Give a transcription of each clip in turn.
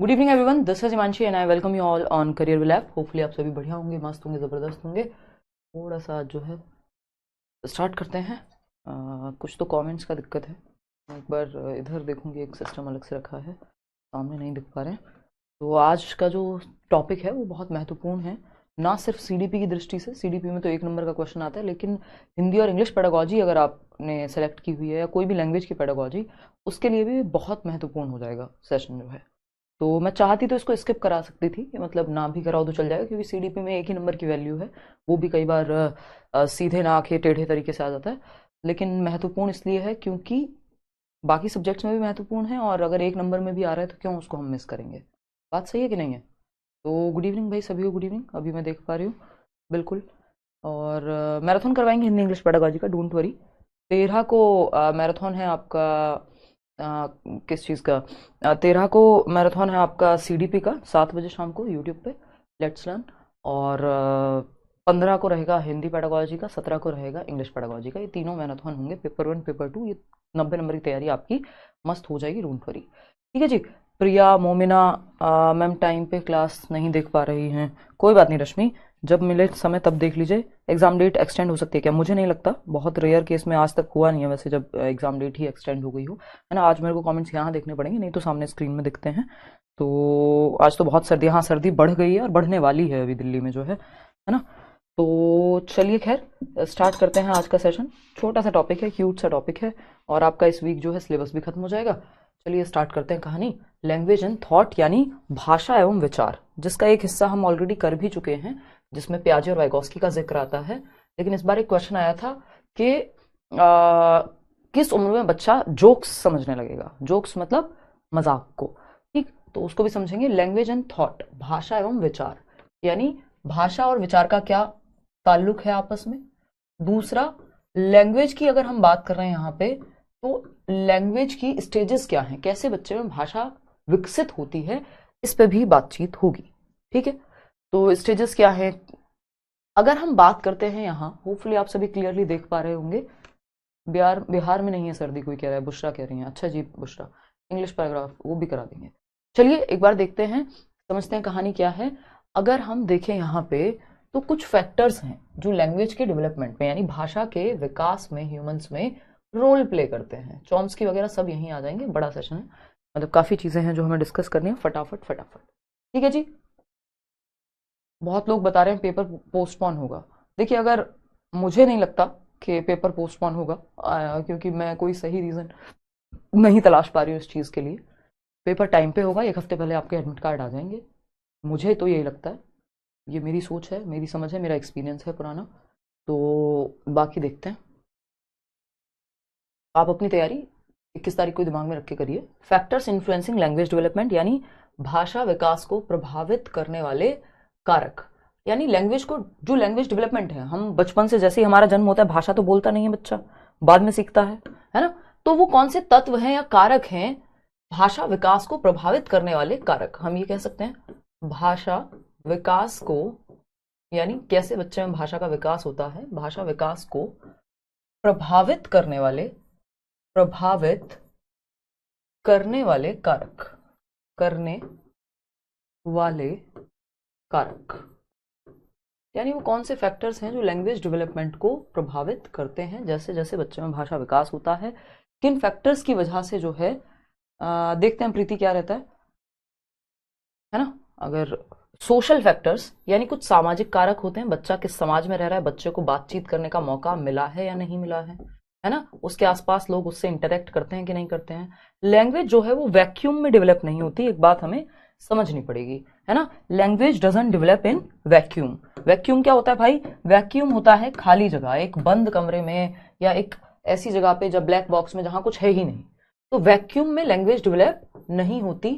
Good evening everyone, this is Himanshi and I welcome you all on career will app. Hopefully आप सभी बढ़िया होंगे, मस्त होंगे, ज़बरदस्त होंगे। थोड़ा सा जो है स्टार्ट करते हैं। कुछ तो कमेंट्स का दिक्कत है। एक बार इधर देखूंगी, एक सिस्टम अलग से रखा है, सामने नहीं दिख पा रहे हैं। तो आज का जो टॉपिक है वो बहुत महत्वपूर्ण है, ना सिर्फ सीडीपी की दृष्टि से। सीडीपी में तो एक नंबर का क्वेश्चन आता है, लेकिन हिंदी और इंग्लिश पेडागोजी अगर आपने सेलेक्ट की हुई है या कोई भी लैंग्वेज की पेडागोजी, उसके लिए भी बहुत महत्वपूर्ण हो जाएगा सेशन जो है। तो मैं चाहती तो इसको स्किप करा सकती थी, कि मतलब ना भी कराओ तो चल जाएगा, क्योंकि सीडीपी में एक ही नंबर की वैल्यू है। वो भी कई बार सीधे ना आके टेढ़े तरीके से आ जाता है। लेकिन महत्वपूर्ण इसलिए है क्योंकि बाकी सब्जेक्ट्स में भी महत्वपूर्ण है, और अगर एक नंबर में भी आ रहा है तो क्यों उसको हम मिस करेंगे। बात सही है कि नहीं है? तो गुड इवनिंग भाई, सभी को गुड इवनिंग। अभी मैं देख पा रही हूँ, बिल्कुल। और मैराथन करवाएंगे हिंदी इंग्लिश पेडागोजी का, डोंट वरी। 13 को मैराथन है आपका। किस चीज़ का? 13 को मैराथन है आपका सीडीपी का, 7 बजे शाम को यूट्यूब पे, लेट्स लर्न। और 15 को रहेगा हिंदी पेडागोजी का, 17 को रहेगा इंग्लिश पेडागोजी का। ये तीनों मैराथन होंगे, पेपर 1 पेपर 2। ये 90 नंबर की तैयारी आपकी मस्त हो जाएगी, डोंट वरी। ठीक है जी। प्रिया, मोमिना मैम टाइम पे क्लास नहीं देख पा रही हैं, कोई बात नहीं रश्मि, जब मिले समय तब देख लीजिए। एग्जाम डेट एक्सटेंड हो सकती है क्या? मुझे नहीं लगता, बहुत रेयर केस में आज तक हुआ नहीं है वैसे, जब एग्जाम डेट ही एक्सटेंड हो गई हो, है ना। आज मेरे को कमेंट्स यहाँ देखने पड़ेंगे, नहीं तो सामने स्क्रीन में दिखते हैं। तो आज तो बहुत सर्दी, हाँ सर्दी बढ़ गई है और बढ़ने वाली है अभी दिल्ली में जो है ना। तो चलिए खैर स्टार्ट करते हैं आज का सेशन। छोटा सा टॉपिक है, क्यूट सा टॉपिक है, और आपका इस वीक जो है सिलेबस भी खत्म हो जाएगा। चलिए स्टार्ट करते हैं कहानी। लैंग्वेज एंड थॉट, यानी भाषा एवं विचार, जिसका एक हिस्सा हम ऑलरेडी कर भी चुके हैं, जिसमें प्याजे और वाइगोस्की का जिक्र आता है। लेकिन इस बार एक क्वेश्चन आया था कि किस उम्र में बच्चा जोक्स समझने लगेगा। जोक्स मतलब मजाक को, ठीक। तो उसको भी समझेंगे। लैंग्वेज एंड थॉट, भाषा एवं विचार, यानी भाषा और विचार का क्या ताल्लुक है आपस में। दूसरा, लैंग्वेज की अगर हम बात कर रहे हैं यहाँ पे, तो लैंग्वेज की स्टेजेस क्या हैं, कैसे बच्चे में भाषा विकसित होती है, इस पे भी बातचीत होगी। ठीक है, तो स्टेजेस क्या है अगर हम बात करते हैं यहाँ। होपफुली आप सभी क्लियरली देख पा रहे होंगे। बिहार बिहार में नहीं है सर्दी, कोई कह रहा है, बुशरा कह रही है। अच्छा जी बुशरा, इंग्लिश पैराग्राफ वो भी करा देंगे। चलिए एक बार देखते हैं, समझते हैं कहानी क्या है। अगर हम देखें यहाँ पे, तो कुछ फैक्टर्स हैं जो लैंग्वेज के डेवलपमेंट में, यानी भाषा के विकास में, ह्यूमंस में रोल प्ले करते हैं। चॉम्स्की वगैरह सब यहीं आ जाएंगे, बड़ा सेशन है, मतलब काफी चीजें हैं जो हमें डिस्कस करनी है, फटाफट फटाफट। ठीक है जी। बहुत लोग बता रहे हैं पेपर पोस्टपोन होगा। देखिए, अगर मुझे नहीं लगता कि पेपर पोस्टपोन होगा, क्योंकि मैं कोई सही रीजन नहीं तलाश पा रही हूँ इस चीज के लिए। पेपर टाइम पे होगा, एक हफ्ते पहले आपके एडमिट कार्ड आ जाएंगे, मुझे तो यही लगता है। ये मेरी सोच है, मेरी समझ है, मेरा एक्सपीरियंस है पुराना। तो बाकी देखते हैं। आप अपनी तैयारी 21 तारीख को दिमाग में रख के करिए। फैक्टर्स इन्फ्लुएंसिंग लैंग्वेज डेवलपमेंट, यानी भाषा विकास को प्रभावित करने वाले कारक। यानी लैंग्वेज को, जो लैंग्वेज डेवलपमेंट है, हम बचपन से जैसे ही हमारा जन्म होता है, भाषा तो बोलता नहीं है बच्चा, बाद में सीखता है ना। तो वो कौन से तत्व हैं या कारक हैं भाषा विकास को प्रभावित करने वाले कारक, हम ये कह सकते हैं भाषा विकास को, यानी कैसे बच्चे में भाषा का विकास होता है, भाषा विकास को प्रभावित करने वाले, प्रभावित करने वाले कारक, करने वाले कारक। यानी वो कौन से फैक्टर्स हैं जो लैंग्वेज डेवलपमेंट को प्रभावित करते हैं, जैसे जैसे बच्चे में भाषा विकास होता है, किन फैक्टर्स की वजह से जो है। देखते हैं प्रीति क्या रहता है ना। अगर सोशल फैक्टर्स, यानी कुछ सामाजिक कारक होते हैं, बच्चा किस समाज में रह रहा है, बच्चे को बातचीत करने का मौका मिला है या नहीं मिला है ना, उसके आसपास लोग उससे इंटरेक्ट करते हैं कि नहीं करते हैं। लैंग्वेज जो है वो वैक्यूम में डेवलप नहीं होती, एक बात हमें समझनी पड़ेगी, है ना। Language doesn't develop in vacuum. Vacuum क्या होता है भाई? वैक्यूम होता है खाली जगह, एक बंद कमरे में, या एक ऐसी जगह पे जब ब्लैक बॉक्स में, जहां कुछ है ही नहीं। तो वैक्यूम में लैंग्वेज डेवलप नहीं होती,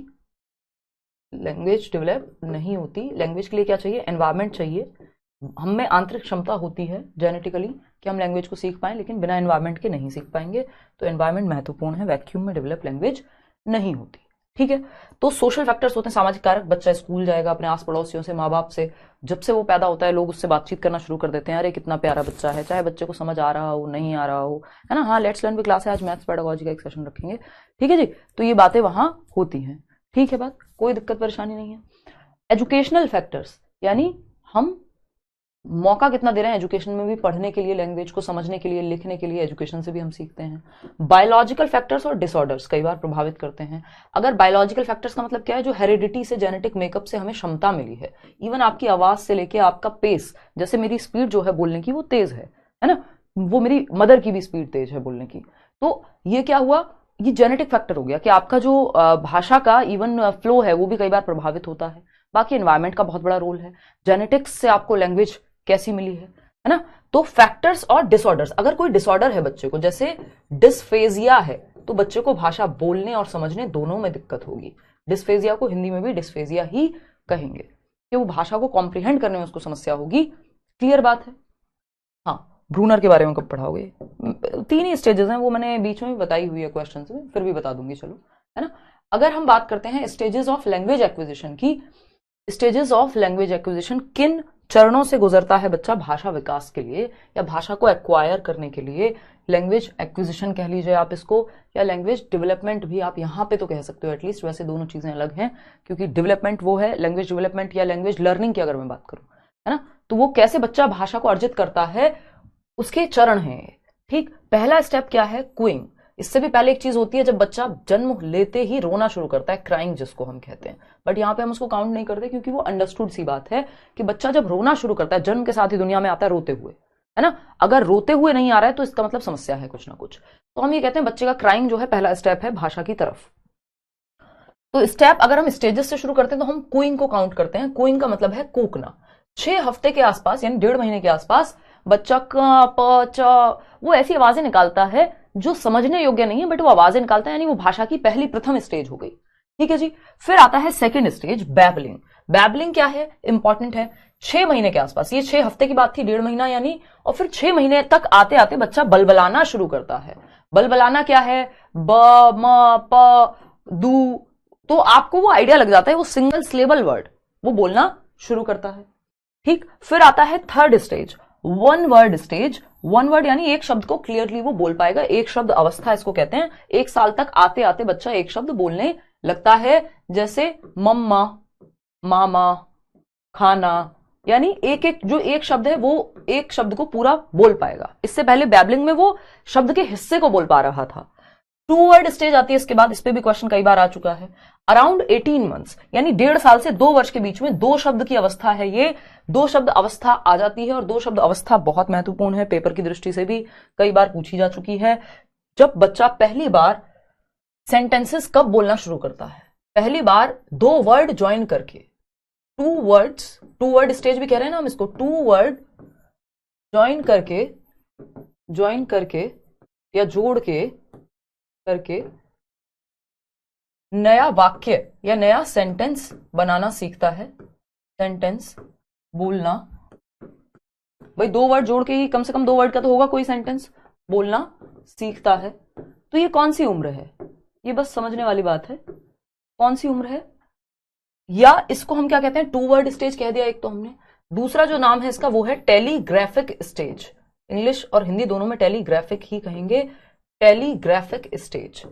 लैंग्वेज डेवलप नहीं होती। लैंग्वेज के लिए क्या चाहिए? एनवायरमेंट चाहिए। हम में आंतरिक क्षमता होती है जेनेटिकली कि हम लैंग्वेज को सीख पाएं, लेकिन बिना एनवायरमेंट के नहीं सीख पाएंगे। तो एनवायरमेंट महत्वपूर्ण है, वैक्यूम में डेवलप लैंग्वेज नहीं होती। ठीक है, तो सोशल फैक्टर्स होते हैं, सामाजिक कारक। बच्चा स्कूल जाएगा, अपने आस पड़ोसियों से, माँ बाप से, जब से वो पैदा होता है लोग उससे बातचीत करना शुरू कर देते हैं, अरे कितना प्यारा बच्चा है, चाहे बच्चे को समझ आ रहा हो नहीं आ रहा हो, है ना। हाँ, लेट्स लर्न की क्लास है, आज मैथ्स पेडागोजी का एक सेशन रखेंगे। ठीक है जी। तो ये बातें वहां होती हैं। ठीक है बात, कोई दिक्कत परेशानी नहीं है। एजुकेशनल फैक्टर्स यानी हम मौका कितना दे रहे हैं एजुकेशन में भी पढ़ने के लिए, लैंग्वेज को समझने के लिए, लिखने के लिए, एजुकेशन से भी हम सीखते हैं। बायोलॉजिकल फैक्टर्स और डिसऑर्डर्स कई बार प्रभावित करते हैं। अगर बायोलॉजिकल फैक्टर्स का मतलब क्या है, जो हेरिडिटी से, जेनेटिक मेकअप से हमें क्षमता मिली है, इवन आपकी आवाज से लेके आपका पेस, जैसे मेरी स्पीड जो है बोलने की वो तेज है ना, वो मेरी मदर की भी स्पीड तेज है बोलने की। तो ये क्या हुआ, ये जेनेटिक फैक्टर हो गया कि आपका जो भाषा का इवन फ्लो है वो भी कई बार प्रभावित होता है। बाकी एनवायरमेंट का बहुत बड़ा रोल है, जेनेटिक्स से आपको लैंग्वेज कैसी मिली है ना। तो फैक्टर्स और डिसऑर्डर्स, अगर कोई डिसऑर्डर है बच्चे को, जैसे डिस्फेजिया है, तो बच्चे को भाषा बोलने और समझने दोनों में दिक्कत होगी। डिस्फेजिया को हिंदी में भी डिस्फेजिया ही कहेंगे कि वो भाषा को कॉम्प्रिहेंड करने में उसको समस्या होगी। क्लियर बात है। हाँ, ब्रूनर के बारे में कब पढ़ाओगे? 3 ही स्टेजेस हैं, वो मैंने बीच में भी बताई हुई है क्वेश्चन में, फिर भी बता दूंगी, चलो, है ना। अगर हम बात करते हैं स्टेजेस ऑफ लैंग्वेज एक्विजिशन की, स्टेजेस ऑफ लैंग्वेज एक्विजिशन किन चरणों से गुजरता है बच्चा भाषा विकास के लिए या भाषा को एक्वायर करने के लिए, लैंग्वेज एक्विजिशन कह लीजिए आप इसको, या लैंग्वेज डेवलपमेंट भी आप यहां पे तो कह सकते हो एटलीस्ट। वैसे दोनों चीजें अलग हैं, क्योंकि डेवलपमेंट वो है, लैंग्वेज डेवलपमेंट या लैंग्वेज लर्निंग की अगर मैं बात करूं, है ना, तो वो कैसे बच्चा भाषा को अर्जित करता है, उसके चरण हैं। ठीक, पहला स्टेप क्या है, क्यूइंग। इससे भी पहले एक चीज होती है, जब बच्चा जन्म लेते ही रोना शुरू करता है, क्राइंग जिसको हम कहते हैं, बट यहां पे हम उसको काउंट नहीं करते, क्योंकि वो अंडरस्टूड सी बात है कि बच्चा जब रोना शुरू करता है, जन्म के साथ ही दुनिया में आता है रोते हुए, है ना। अगर रोते हुए नहीं आ रहा है तो इसका मतलब समस्या है कुछ ना कुछ। तो हम ये कहते हैं बच्चे का क्राइंग जो है पहला स्टेप है भाषा की तरफ। तो स्टेप अगर हम स्टेजेस से शुरू करते हैं तो हम क्यूइंग को काउंट करते हैं। क्यूइंग का मतलब है कूकना। 6 हफ्ते के आसपास यानी 1.5 महीने के आसपास बच्चा क प च वो ऐसी आवाजें निकालता है जो समझने योग्य नहीं है, बट वो आवाजें निकालता है, यानी वो भाषा की पहली प्रथम स्टेज हो गई। ठीक है जी। फिर आता है सेकंड स्टेज, बैबलिंग। बैबलिंग क्या है, इंपॉर्टेंट है। 6 महीने के आसपास, ये 6 हफ्ते की बात थी, 1.5 महीना यानी, और फिर 6 महीने तक आते आते बच्चा बलबलाना शुरू करता है। बलबलाना क्या है, ब म प दू, तो आपको वो आइडिया लग जाता है, वो सिंगल सिलेबल वर्ड वो बोलना शुरू करता है। ठीक, फिर आता है third stage, one word stage. One word यानी एक शब्द को क्लियरली वो बोल पाएगा, एक शब्द अवस्था इसको कहते हैं। 1 साल तक आते आते बच्चा एक शब्द बोलने लगता है, जैसे मम्मा, मामा, खाना, यानी एक एक जो एक शब्द है वो एक शब्द को पूरा बोल पाएगा। इससे पहले बैबलिंग में वो शब्द के हिस्से को बोल पा रहा था। 2 वर्ड स्टेज आती है इसके बाद, इस पे भी क्वेश्चन कई बार आ चुका है। अराउंड 18 मंथ्स यानी 1.5 साल से 2 वर्ष के बीच में 2 शब्द की अवस्था है, ये 2 शब्द अवस्था आ जाती है। और 2 शब्द अवस्था बहुत महत्वपूर्ण है, पेपर की दृष्टि से भी कई बार पूछी जा चुकी है। जब बच्चा पहली बार सेंटेंसेस कब बोलना शुरू करता है, पहली बार 2 वर्ड ज्वाइन करके, 2 वर्ड स्टेज भी कह रहे हैं ना हम इसको, 2 वर्ड ज्वाइन करके या जोड़ के करके नया वाक्य या नया सेंटेंस बनाना सीखता है। सेंटेंस बोलना, भाई 2 वर्ड जोड़ के ही कम से कम 2 वर्ड का तो होगा कोई सेंटेंस, बोलना सीखता है। तो ये कौन सी उम्र है, ये बस समझने वाली बात है, कौन सी उम्र है, या इसको हम क्या कहते हैं, 2 वर्ड स्टेज कह दिया एक तो हमने। दूसरा जो नाम है इसका वो है टेलीग्राफिक स्टेज। इंग्लिश और हिंदी दोनों में टेलीग्राफिक ही कहेंगे, टेलीग्राफिक स्टेज।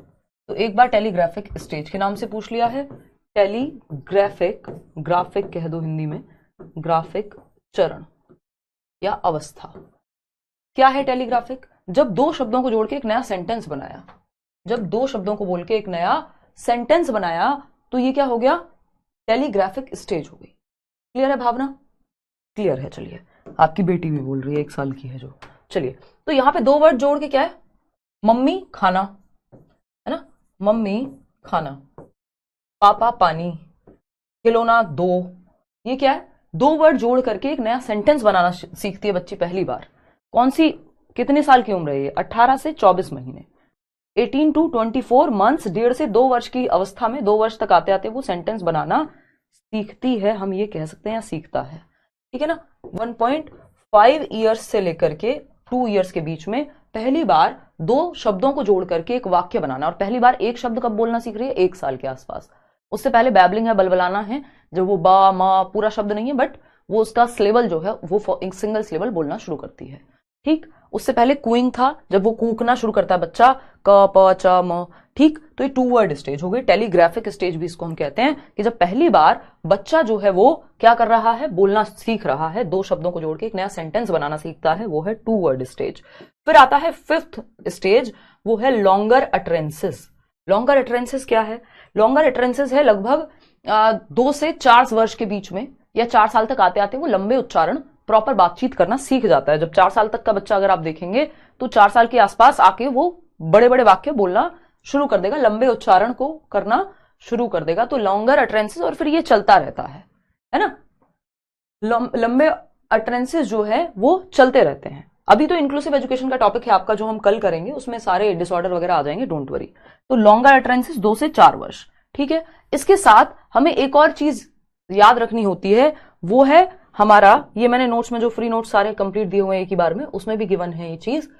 तो एक बार टेलीग्राफिक स्टेज के नाम से पूछ लिया है। टेलीग्राफिक, ग्राफिक कह दो हिंदी में, ग्राफिक चरण या अवस्था। क्या है टेलीग्राफिक, जब 2 शब्दों को जोड़ के एक नया सेंटेंस बनाया, जब 2 शब्दों को बोल के एक नया सेंटेंस बनाया, तो ये क्या हो गया, टेलीग्राफिक स्टेज हो गई। क्लियर है भावना, क्लियर है। चलिए, आपकी बेटी भी बोल रही है, 1 साल की है जो। चलिए, तो यहां पे 2 वर्ड जोड़ के क्या है, मम्मी खाना, है ना, मम्मी खाना, पापा पानी, खिलौना 2, ये क्या है, 2 वर्ड जोड़ करके एक नया सेंटेंस बनाना सीखती है बच्ची पहली बार। कौन सी, कितने साल की उम्र है ये, 18 से 24 महीने, 18 to 24 मंथ्स, 1.5 से 2 वर्ष की अवस्था में, 2 वर्ष तक आते आते वो सेंटेंस बनाना सीखती है, हम ये कह सकते हैं, या सीखता है। ठीक है ना। 1.5 ईयर्स से लेकर के 2 ईयर्स के बीच में पहली बार 2 शब्दों को जोड़ करके एक वाक्य बनाना, और पहली बार एक शब्द कब बोलना सीख रही है, 1 साल के आसपास। उससे पहले बैबलिंग है, बलबलाना है, जब वो बा मा पूरा शब्द नहीं है, बट वो उसका सिलेबल जो है वो एक सिंगल सिलेबल बोलना शुरू करती है। ठीक, उससे पहले कूइंग था, जब वो कूकना शुरू करता है बच्चा, क प च म। ठीक, तो ये 2 वर्ड स्टेज हो गई। टेलीग्राफिक स्टेज भी इसको हम कहते हैं कि जब पहली बार बच्चा जो है वो क्या कर रहा है, बोलना सीख रहा है, 2 शब्दों को जोड़ के एक नया सेंटेंस बनाना सीखता है, वो है 2 वर्ड स्टेज। फिर आता है 5th स्टेज, वो है लॉन्गर अटरेंसेस। लॉन्गर अटरेंसेस क्या है? लॉन्गर अटरेंसेस है लगभग 2 से 4 वर्ष के बीच में या 4 साल तक आते आते वो लंबे उच्चारण, प्रॉपर बातचीत करना सीख जाता है। जब 4 साल तक का बच्चा अगर आप देखेंगे तो 4 साल के आसपास आके वो बड़े बड़े वाक्य बोलना शुरू कर देगा, लंबे उच्चारण को करना शुरू कर देगा। तो लॉन्गर अटरेंसेस, और फिर ये चलता रहता है ना। लंबे अटरेंसेस जो है वो चलते रहते हैं। अभी तो इंक्लूसिव एजुकेशन का टॉपिक है आपका जो हम कल करेंगे, उसमें सारे डिसऑर्डर वगैरह आ जाएंगे, डोंट वरी। तो लॉन्गर अटरेंसेस 2 से 4 वर्ष, ठीक है। इसके साथ हमें एक और चीज याद रखनी होती है, वो है हमारा, ये मैंने नोट्स में जो फ्री नोट्स सारे कंप्लीट दिए हुए हैं एक ही बार में, उसमें भी गिवन है ये चीज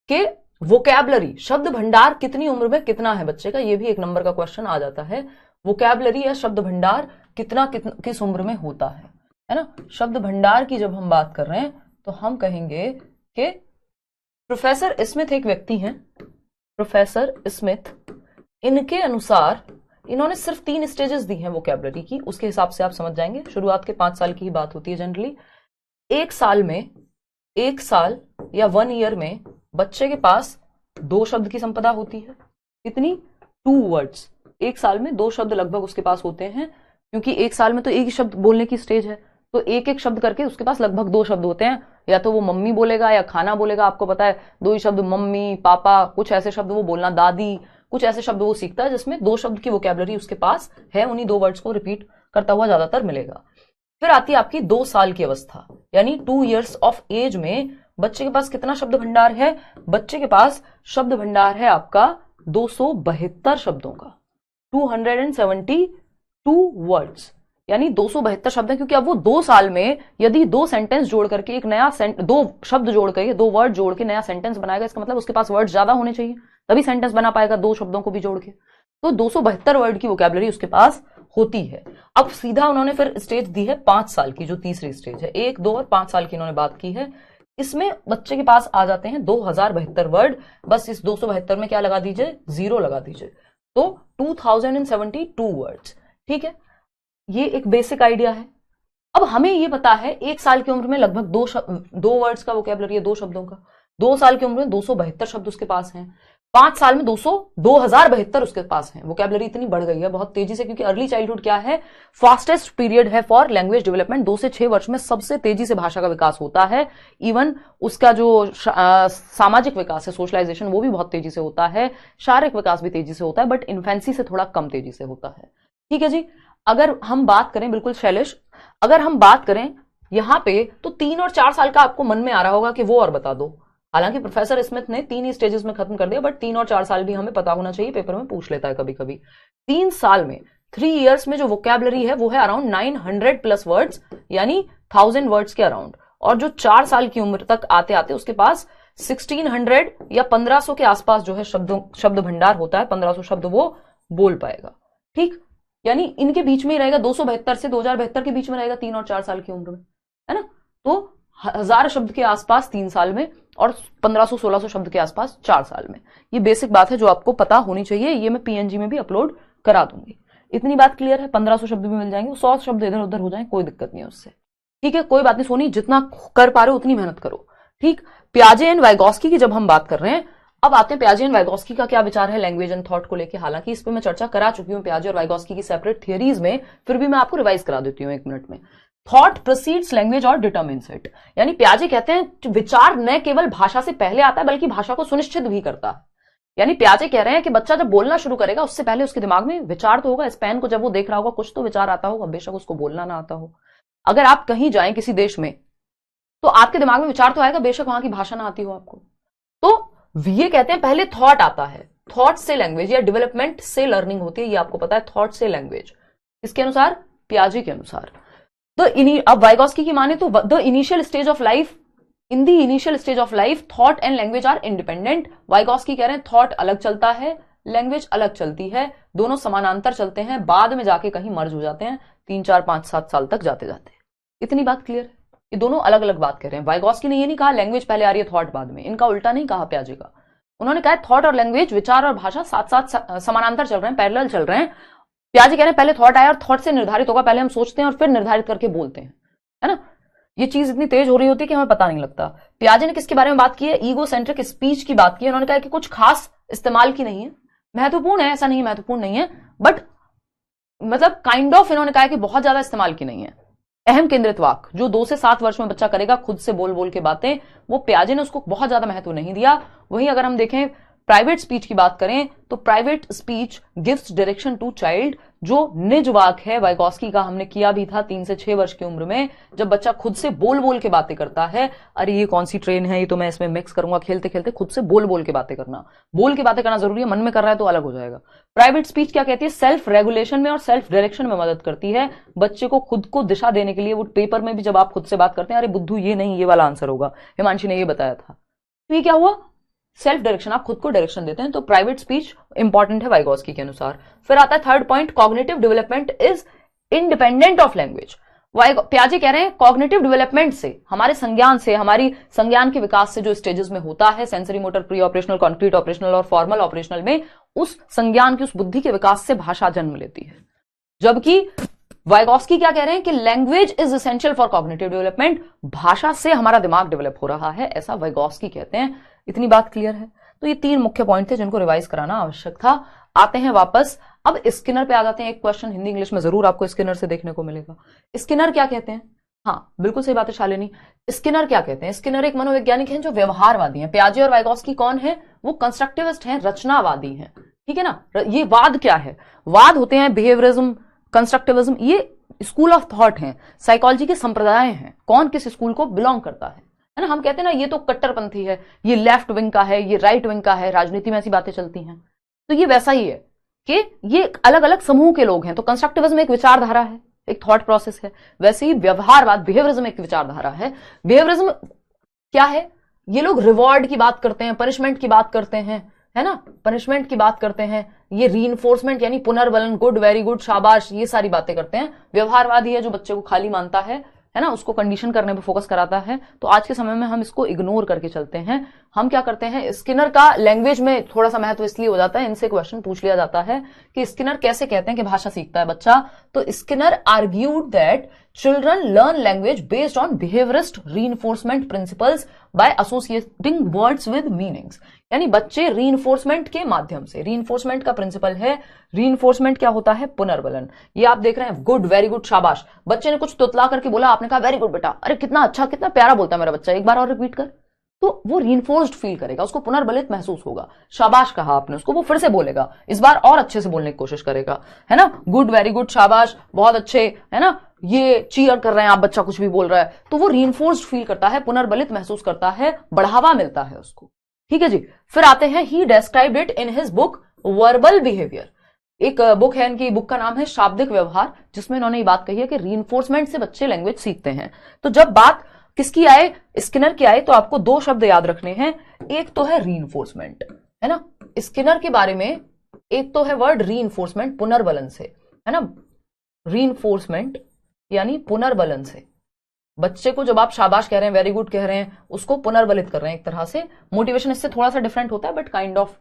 कि वोकैबुलरी, शब्द भंडार कितनी उम्र में कितना है बच्चे का, ये भी 1 नंबर का क्वेश्चन आ जाता है। वोकैबुलरी या शब्द भंडार कितना किस उम्र में होता है ना। शब्द भंडार की जब हम बात कर रहे हैं तो हम कहेंगे कि प्रोफेसर स्मिथ एक व्यक्ति हैं, प्रोफेसर स्मिथ, इनके अनुसार इन्होंने सिर्फ 3 स्टेजेस दी हैं वोकैबुलरी की, उसके हिसाब से आप समझ जाएंगे। शुरुआत के 5 साल की ही बात होती है जनरली। 1 साल या 1 ईयर में बच्चे के पास 2 शब्द की संपदा होती है। कितनी? 2 वर्ड्स। 1 साल में 2 शब्द लगभग उसके पास होते हैं, क्योंकि 1 साल में तो एक ही शब्द बोलने की स्टेज है, तो एक एक शब्द करके उसके पास लगभग 2 शब्द होते हैं। या तो वो मम्मी बोलेगा या खाना बोलेगा, आपको पता है 2 ही शब्द, मम्मी, पापा, कुछ ऐसे शब्द वो बोलना, दादी, कुछ ऐसे शब्द वो सीखता है जिसमें 2 शब्द की वोकैबुलरी उसके पास है, उन्हीं 2 वर्ड्स को रिपीट करता हुआ ज्यादातर मिलेगा। फिर आती है आपकी 2 साल की अवस्था, यानी 2 years ऑफ एज में बच्चे के पास कितना शब्द भंडार है? बच्चे के पास शब्द भंडार है आपका 272 शब्दों का, 272 वर्ड्स, यानी 272 शब्द है। क्योंकि अब वो 2 साल में यदि 2 सेंटेंस जोड़ करके एक नया 2 शब्द जोड़ करके 2 वर्ड जोड़ के नया सेंटेंस बनाएगा, इसका मतलब उसके पास वर्ड ज्यादा होने चाहिए, तभी सेंटेंस बना पाएगा 2 शब्दों को भी जोड़ के। तो 272 वर्ड की वोकैबुलरी उसके पास होती है। अब सीधा उन्होंने फिर स्टेज दी है 5 साल की, जो तीसरी स्टेज है। 1, 2 और 5 साल की इन्होंने बात की है। इसमें बच्चे के पास आ जाते हैं 2072 वर्ड। बस इस 272 में क्या लगा दीजिए? 0 लगा दीजिए, तो 2072 वर्ड्स, ठीक है। ये एक बेसिक आइडिया है। अब हमें ये पता है 1 साल की उम्र में लगभग 2 वर्ड्स का वोकैबुलरी है, 2 शब्दों का। 2 साल की उम्र में 272 शब्द उसके पास हैं। 5 साल में 2072 उसके पास हैं। वोकैबुलरी इतनी बढ़ गई है बहुत तेजी से, क्योंकि अर्ली चाइल्डहुड क्या है? फास्टेस्ट पीरियड है फॉर लैंग्वेज डेवलपमेंट। 2 से 6 वर्ष में सबसे तेजी से भाषा का विकास होता है। इवन उसका जो सामाजिक विकास है, सोशलाइजेशन, वो भी बहुत तेजी से होता है। शारीरिक विकास भी तेजी से होता है, बट इन्फेंसी से थोड़ा कम तेजी से होता है, ठीक है जी। अगर हम बात करें, बिल्कुल शैलेश, अगर हम बात करें यहां पे, तो 3 और 4 साल का आपको मन में आ रहा होगा कि वो और बता दो। हालांकि प्रोफेसर स्मिथ ने 3 ही स्टेजेस में खत्म कर दिया, बट 3 और 4 साल भी हमें पता होना चाहिए, पेपर में पूछ लेता है कभी कभी। 3 साल में, 3 years में जो वोकैबुलरी है वो है अराउंड 900 प्लस वर्ड्स, यानी 1000 वर्ड्स के अराउंड। और जो 4 साल की उम्र तक आते आते उसके पास 1600 या 1500 के आसपास जो है शब्द भंडार होता है। 1500 शब्द वो बोल पाएगा, ठीक। यानी इनके बीच में ही रहेगा, 272 से 2072 के बीच में रहेगा 3 और 4 साल की उम्र में, है ना। तो 1000 शब्द के आसपास 3 साल में और 1500-1600 शब्द के आसपास 4 साल में। ये बेसिक बात है जो आपको पता होनी चाहिए। ये मैं पीएनजी में भी अपलोड करा दूंगी। इतनी बात क्लियर है? 1500 शब्द भी मिल जाएंगे, 100 शब्द इधर उधर हो जाए, कोई दिक्कत नहीं है उससे, ठीक है। कोई बात नहीं सोनी, जितना कर पा रहे हो उतनी मेहनत करो, ठीक। पियाजे एंड वाइगोस्की की जब हम बात कर रहे हैं, अब आते हैं पियाजे एंड वाइगोस्की का क्या विचार है लैंग्वेज एंड थॉट को लेके। हालांकि इस पे मैं चर्चा करा चुकी हूं पियाजे और वाइगोस्की की सेपरेट थियरीज में, फिर भी मैं आपको रिवाइज करा देती हूं 1 मिनट में। थॉट प्रोसीड्स लैंग्वेज और डिटरमिन्स इट, यानी पियाजे कहते हैं विचार न केवल भाषा से पहले आता है बल्कि भाषा को सुनिश्चित भी करता है। यानी पियाजे कह रहे हैं कि बच्चा जब बोलना शुरू करेगा उससे पहले उसके दिमाग में विचार तो होगा। इस पेन को जब वो देख रहा होगा कुछ तो विचार आता होगा, बेशक उसको बोलना ना आता हो। अगर आप कहीं जाएं किसी देश में तो आपके दिमाग में विचार तो आएगा, बेशक वहां की भाषा ना आती हो आपको। तो ये कहते हैं पहले थॉट आता है, थॉट से लैंग्वेज या डेवलपमेंट से लर्निंग होती है, ये आपको पता है। थॉट से लैंग्वेज किसके अनुसार? पियाजे के अनुसार। अब वाइगोस्की की माने तो the initial stage of life, in the initial stage of life thought and language are independent. Vygotsky कह रहे हैं थॉट अलग चलता है, लैंग्वेज अलग चलती है, दोनों समानांतर चलते हैं, बाद में जाके कहीं मर्ज हो जाते हैं 3, 4, 5, 7 साल तक जाते जाते। इतनी बात क्लियर है? ये दोनों अलग अलग बात कर रहे हैं। वाइगोस्की ने ये नहीं कहा लैंग्वेज पहले आ रही है थॉट बाद में, इनका उल्टा नहीं कहा पियाजे का। उन्होंने कहा थॉट और लैंग्वेज, विचार और भाषा साथ साथ समानांतर चल रहे हैं, पैरेलल चल रहे हैं। पियाजे कह रहे हैं पहले थॉट आया और थॉट से निर्धारित होगा, पहले हम सोचते हैं और फिर निर्धारित करके बोलते हैं, है ना। ये चीज इतनी तेज हो रही होती है कि हमें पता नहीं लगता। पियाजे ने किसके बारे में बात की है? ईगो सेंट्रिक स्पीच की बात की है। उन्होंने कहा कि कुछ खास इस्तेमाल की नहीं है, महत्वपूर्ण है, ऐसा नहीं महत्वपूर्ण नहीं है, बट मतलब काइंड ऑफ इन्होंने कहा कि बहुत ज्यादा इस्तेमाल की नहीं है। अहम केंद्रित वाक्य जो 2 से 7 वर्ष में बच्चा करेगा खुद से बोल बोल के बातें, वो पियाजे ने उसको बहुत ज्यादा महत्व नहीं दिया। वहीं अगर हम देखें प्राइवेट स्पीच की बात करें तो private speech gives direction to child, जो निज वाक है वाइगॉस्की का, हमने किया भी था 3 से 6 वर्ष की उम्र में, जब बच्चा खुद से बोल बोल के बातें करता है। अरे ये कौन सी ट्रेन है, ये तो मैं इसमें मिक्स करूंगा, खेलते खेलते खुद से बोल बोल के बातें करना। बोल के बातें करना जरूरी है, मन में कर रहा है तो अलग हो जाएगा। प्राइवेट स्पीच क्या कहती है? सेल्फ रेगुलेशन में और सेल्फ डायरेक्शन में मदद करती है बच्चे को खुद को दिशा देने के लिए। वो पेपर में भी जब आप खुद से बात करते हैं, अरे बुद्धू ये नहीं, ये वाला आंसर होगा, हिमांशी ने ये बताया था, तो ये क्या हुआ? सेल्फ डायरेक्शन, आप खुद को डायरेक्शन देते हैं। तो प्राइवेट स्पीच इंपॉर्टेंट है वाइगॉस्की के अनुसार। फिर आता है third point, cognitive development is independent of language. पियाजे कह रहे हैं कॉग्निटिव डेवलपमेंट से, हमारे संज्ञान से, हमारी संज्ञान के विकास से जो स्टेजेस में होता है, sensory motor, pre operational, concrete operational और फॉर्मल ऑपरेशनल में, उस संज्ञान की, उस बुद्धि के विकास से भाषा जन्म लेती है। जबकि वाइगॉस्की क्या कह रहे हैं कि language is essential for cognitive development, भाषा से हमारा दिमाग डेवलप हो रहा है, ऐसा वाइगॉस्की कहते हैं। इतनी बात क्लियर है? तो ये 3 मुख्य पॉइंट थे जिनको रिवाइज कराना आवश्यक था। आते हैं वापस, अब स्किनर पे आ जाते हैं। एक क्वेश्चन हिंदी इंग्लिश में जरूर आपको स्किनर से देखने को मिलेगा। स्किनर क्या कहते हैं? हाँ बिल्कुल सही बात है शालिनी। स्किनर क्या कहते हैं? स्किनर एक मनोवैज्ञानिक हैं जो व्यवहारवादी हैं। पियाजे और वाइगॉस्की कौन है? वो कंस्ट्रक्टिविस्ट हैं, रचनावादी हैं, ठीक है ना। ये वाद क्या है? वाद होते हैं बिहेवियरिज्म, कंस्ट्रक्टिविज्म, ये स्कूल ऑफ थॉट हैं, साइकोलॉजी के संप्रदाय हैं। कौन किस स्कूल को बिलोंग करता है ना। हम कहते हैं ना ये तो कट्टरपंथी है, ये लेफ्ट विंग का है, ये राइट विंग का है, राजनीति में ऐसी बातें चलती हैं। तो ये वैसा ही है कि ये अलग अलग समूह के लोग हैं। तो कंस्ट्रक्टिविज्म एक विचारधारा है, एक थॉट प्रोसेस है, वैसे ही व्यवहारवाद, बिहेवियरिज्म एक विचारधारा है। बिहेवियरिज्म क्या है? ये लोग रिवॉर्ड की बात करते हैं, पनिशमेंट की बात करते हैं, है ना, पनिशमेंट की बात करते हैं। ये रीइंफोर्समेंट यानी पुनर्बलन, गुड, वेरी गुड, शाबाश, ये सारी बातें करते हैं। व्यवहारवादी है जो बच्चे को खाली मानता है ना, उसको कंडीशन करने पे फोकस कराता है। तो आज के समय में हम इसको इग्नोर करके चलते हैं। हम क्या करते हैं, स्किनर का लैंग्वेज में थोड़ा सा महत्व इसलिए हो जाता है, इनसे क्वेश्चन पूछ लिया जाता है कि स्किनर कैसे कहते हैं कि भाषा सीखता है बच्चा। तो Skinner argued that children learn language based on behaviorist reinforcement principles by associating words with meanings। यानी बच्चे रीइंफोर्समेंट के माध्यम से, रीइंफोर्समेंट का प्रिंसिपल है, रीइंफोर्समेंट क्या होता है? पुनर्बलन। ये आप देख रहे हैं, गुड, वेरी गुड, शाबाश। बच्चे ने कुछ तुतला करके बोला, आपने कहा वेरी गुड बेटा, अरे कितना अच्छा, कितना प्यारा बोलता है मेरा बच्चा, एक बार और रिपीट कर, तो वो रीइंफोर्स्ड फील करेगा, उसको पुनर्बलित महसूस होगा। शाबाश कहा आपने उसको, वो फिर से बोलेगा, इस बार और अच्छे से बोलने की कोशिश करेगा, है ना। गुड, वेरी गुड, शाबाश, बहुत अच्छे, है ना, ये चीयर कर रहे हैं आप, बच्चा कुछ भी बोल रहा है, तो वो रीइंफोर्स्ड फील करता है, पुनर्बलित महसूस करता है, बढ़ावा मिलता है उसको, ठीक है जी। फिर आते हैं, ही described it in his book verbal behaviour. एक बुक है इनकी, बुक का नाम है शाब्दिक व्यवहार, जिसमें इन्होंने ये बात कही है कि रीइंफोर्समेंट से बच्चे लैंग्वेज सीखते हैं। तो जब बात किसकी आए, स्किनर की आए, तो आपको 2 शब्द याद रखने हैं। एक तो है रीइंफोर्समेंट, है ना, स्किनर के बारे में एक तो है वर्ड रीइंफोर्समेंट, पुनर्बलन से, है ना, रीइंफोर्समेंट यानी पुनर्बलन से। बच्चे को जब आप शाबाश कह रहे हैं, वेरी गुड कह रहे हैं, उसको पुनर्बलित कर रहे हैं एक तरह से। मोटिवेशन इससे थोड़ा सा डिफरेंट होता है, बट काइंड ऑफ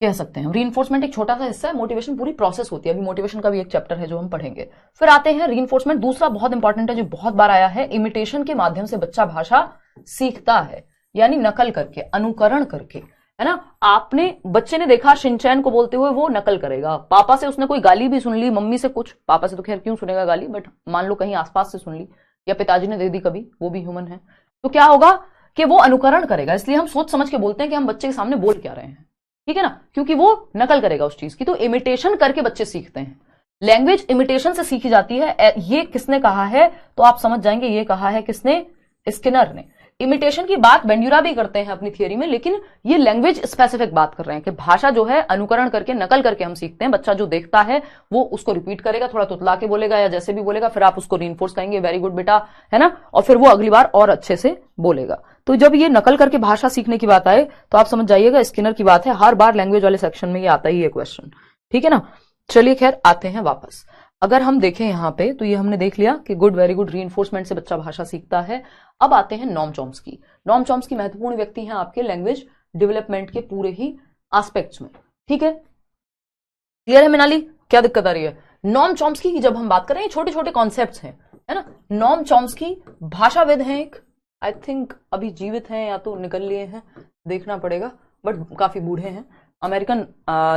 कह सकते हैं। रीइंफोर्समेंट एक छोटा सा हिस्सा है, मोटिवेशन पूरी प्रोसेस होती है। अभी मोटिवेशन का भी एक चैप्टर है जो हम पढ़ेंगे। फिर आते हैं रीइंफोर्समेंट, दूसरा बहुत इंपॉर्टेंट है जो बहुत बार आया है, इमिटेशन के माध्यम से बच्चा भाषा सीखता है, यानी नकल करके, अनुकरण करके, है ना। आपने, बच्चे ने देखा शिनचैन को बोलते हुए, वो नकल करेगा। पापा से उसने कोई गाली भी सुन ली, मम्मी से कुछ, पापा से तो खैर क्यों सुनेगा गाली, बट मान लो कहीं आसपास से सुन ली, या पिताजी ने दे दी कभी, वो भी ह्यूमन है, तो क्या होगा कि वो अनुकरण करेगा। इसलिए हम सोच समझ के बोलते हैं कि हम बच्चे के सामने बोल क्या रहे हैं, ठीक है ना, क्योंकि वो नकल करेगा उस चीज की। तो इमिटेशन करके बच्चे सीखते हैं। लैंग्वेज इमिटेशन से सीखी जाती है। ये किसने कहा है, तो आप समझ जाएंगे, ये कहा है किसने, स्किनर ने। इमिटेशन की बात बेंड्यूरा भी करते हैं अपनी थियोरी में, लेकिन ये लैंग्वेज स्पेसिफिक बात कर रहे हैं कि भाषा जो है अनुकरण करके, नकल करके हम सीखते हैं। बच्चा जो देखता है वो उसको रिपीट करेगा, थोड़ा तुतला के बोलेगा या जैसे भी बोलेगा, फिर आप उसको रीइंफोर्स करेंगे, वेरी गुड बेटा, है ना, और फिर वो अगली बार और अच्छे से बोलेगा। तो जब ये नकल करके भाषा सीखने की बात आए तो आप समझ जाइएगा स्किनर की बात है। हर बार लैंग्वेज वाले सेक्शन में ये आता ही है क्वेश्चन, ठीक है ना। चलिए खैर आते हैं वापस। अगर हम देखें यहां पे, तो ये हमने देख लिया कि गुड, वेरी गुड, रीइंफोर्समेंट से बच्चा भाषा सीखता है। अब आते हैं नॉम चॉम्स्की। नॉम चॉम्स्की महत्वपूर्ण व्यक्ति हैं आपके लैंग्वेज डेवलपमेंट के पूरे ही एस्पेक्ट्स में। ठीक है, क्लियर है मिनाली? क्या दिक्कत आ रही है? नॉम चॉम्स्की की जब हम बात करें, छोटे छोटे कॉन्सेप्ट्स हैं, है ना। नॉम चॉम्स्की भाषाविद हैं, एक आई थिंक अभी जीवित हैं या तो निकल लिए हैं, देखना पड़ेगा, बट काफी बूढ़े हैं, अमेरिकन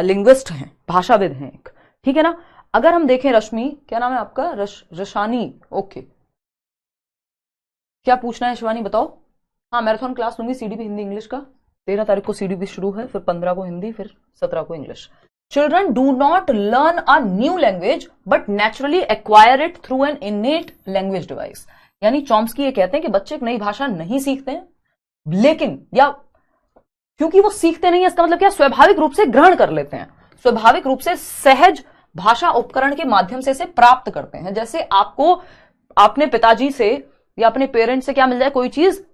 लिंग्विस्ट हैं, भाषाविद हैं एक। ठीक है ना। अगर हम देखें रश्मि, क्या नाम है आपका? रशानी, ओके। क्या पूछना है शिवानी बताओ? हाँ, मैराथन क्लास लूंगी सीडीपी हिंदी इंग्लिश का। 13 तारीख को सीडीपी शुरू है, फिर 15 को हिंदी, फिर 17 को English. Children do not learn a new language but naturally acquire it through an इनेट language device. यानी चॉम्स्की ये कहते हैं कि बच्चे एक नई भाषा नहीं सीखते हैं, लेकिन या क्योंकि वो सीखते नहीं है, इसका मतलब क्या, स्वाभाविक रूप से ग्रहण कर लेते हैं, स्वाभाविक रूप से सहज भाषा उपकरण के माध्यम से इसे प्राप्त करते हैं। जैसे आपको अपने पिताजी से या अपने पेरेंट्स से क्या मिल जाए, कोई चीज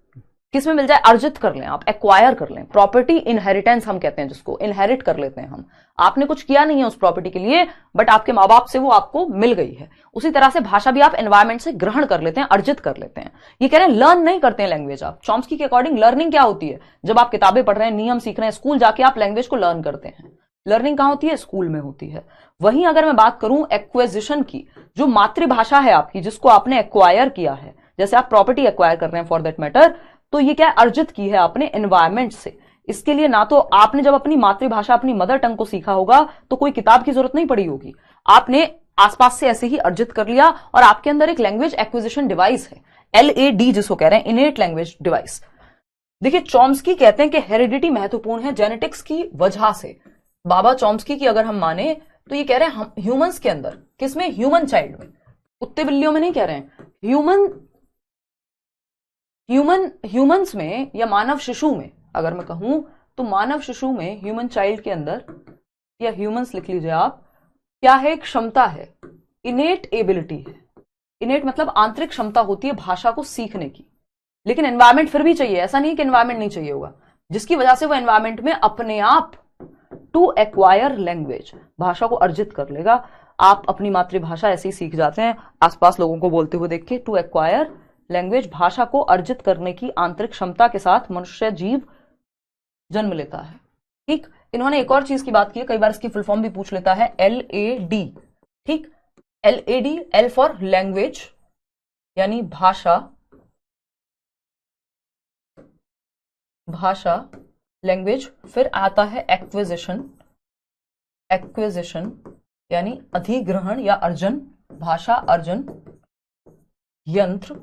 किस में मिल जाए, अर्जित कर लें आप, एक्वायर कर लें, प्रॉपर्टी इनहेरिटेंस हम कहते हैं जिसको, इनहेरिट कर लेते हैं हम। आपने कुछ किया नहीं है उस प्रॉपर्टी के लिए, बट आपके माँ बाप से वो आपको मिल गई है। उसी तरह से भाषा भी आप एनवायरमेंट से ग्रहण कर लेते हैं, अर्जित कर लेते हैं। ये कह रहे हैं लर्न नहीं करते हैं लैंग्वेज आप। चॉम्स्की के अकॉर्डिंग लर्निंग क्या होती है? जब आप किताबें पढ़ रहे हैं, नियम सीख रहे हैं, स्कूल जाके आप लैंग्वेज को लर्न करते हैं। लर्निंग कहां होती है? स्कूल में होती है। वहीं अगर मैं बात करूं एक्विजिशन की, जो मातृभाषा है आपकी, जिसको आपने एक्वायर किया है, जैसे आप प्रॉपर्टी एक्वायर कर रहे हैं फॉर दैट मैटर, तो ये क्या अर्जित की है आपने एनवायरमेंट से। इसके लिए ना तो आपने जब अपनी मातृभाषा, अपनी मदर टंग को सीखा होगा तो कोई किताब की जरूरत नहीं पड़ी होगी, आपने आसपास से ऐसे ही अर्जित कर लिया, और आपके अंदर एक लैंग्वेज एक्विजिशन डिवाइस है, LAD जिसको कह रहे हैं, इनेट लैंग्वेज डिवाइस। देखिए चॉम्स्की कहते हैं कि हेरिडिटी महत्वपूर्ण है जेनेटिक्स की वजह से। बाबा चॉम्स्की की अगर हम माने तो ये कह रहे हैं हम ह्यूमंस के अंदर, किसमें? ह्यूमन चाइल्ड में, कुत्ते बिल्लियों में नहीं कह रहे हैं, ह्यूमंस में या मानव शिशु में अगर मैं कहूं तो मानव शिशु में, ह्यूमन चाइल्ड के अंदर, या ह्यूमंस लिख लीजिए आप, क्या है? एक क्षमता है, इनेट एबिलिटी है। इनेट मतलब आंतरिक क्षमता होती है भाषा को सीखने की, लेकिन एनवायरमेंट फिर भी चाहिए, ऐसा नहीं कि एनवायरमेंट नहीं चाहिए होगा, जिसकी वजह से वो एनवायरमेंट में अपने आप टू एक्वायर लैंग्वेज, भाषा को अर्जित कर लेगा। आप अपनी मातृभाषा ऐसे ही सीख जाते हैं आसपास लोगों को बोलते हुए देख के। टू एक्वायर लैंग्वेज, भाषा को अर्जित करने की आंतरिक क्षमता के साथ मनुष्य जीव जन्म लेता है। ठीक, इन्होंने एक और चीज की बात की है, कई बार इसकी फुल फॉर्म भी पूछ लेता है, LAD। ठीक, LAD, L फॉर लैंग्वेज यानी भाषा, लैंग्वेज, फिर आता है एक्विजिशन यानी अधिग्रहण या अर्जन, भाषा अर्जन यंत्र,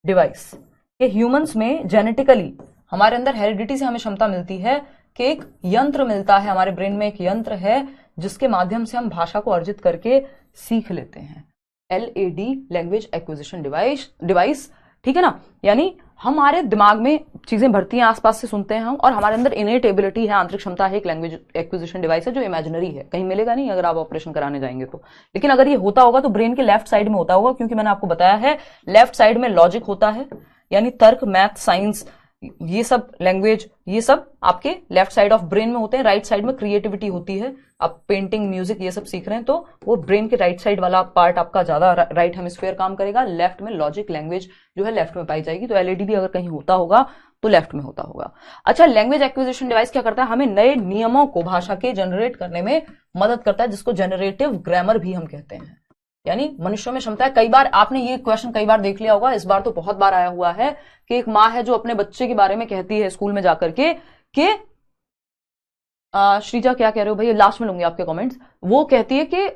डिवाइस। ये ह्यूमंस में जेनेटिकली हमारे अंदर हेरिडिटी से हमें क्षमता मिलती है कि एक यंत्र मिलता है, हमारे ब्रेन में एक यंत्र है जिसके माध्यम से हम भाषा को अर्जित करके सीख लेते हैं। LAD, language acquisition device. ठीक है ना, यानी हमारे दिमाग में चीजें भरती हैं, आसपास से सुनते हैं हम, और हमारे अंदर इनेट एबिलिटी है, आंतरिक क्षमता है, एक लैंग्वेज एक्विजिशन डिवाइस है जो इमेजिनरी है, कहीं मिलेगा नहीं अगर आप ऑपरेशन कराने जाएंगे तो। लेकिन अगर ये होता होगा तो ब्रेन के लेफ्ट साइड में होता होगा, क्योंकि मैंने आपको बताया है लेफ्ट साइड में लॉजिक होता है, यानी तर्क, मैथ, साइंस, ये सब लैंग्वेज, ये सब आपके लेफ्ट साइड ऑफ ब्रेन में होते हैं। राइट साइड में क्रिएटिविटी होती है, आप पेंटिंग, म्यूजिक ये सब सीख रहे हैं तो वो ब्रेन के राइट साइड वाला पार्ट आपका ज्यादा राइट हेमिस्फीयर काम करेगा। लेफ्ट में लॉजिक, लैंग्वेज जो है लेफ्ट में पाई जाएगी। तो LAD भी अगर कहीं होता होगा तो लेफ्ट में होता होगा। अच्छा, लैंग्वेज एक्विजिशन डिवाइस क्या करता है? हमें नए नियमों को भाषा के जनरेट करने में मदद करता है, जिसको जनरेटिव ग्रामर भी हम कहते हैं। यानी मनुष्यों में क्षमता है। कई बार आपने ये क्वेश्चन कई बार देख लिया होगा, इस बार तो बहुत बार आया हुआ है कि एक माँ है जो अपने बच्चे के बारे में कहती है स्कूल में जाकर के कि श्रीजा क्या कह रहे हो भाई, लास्ट में लूंगी आपके कमेंट्स। वो कहती है कि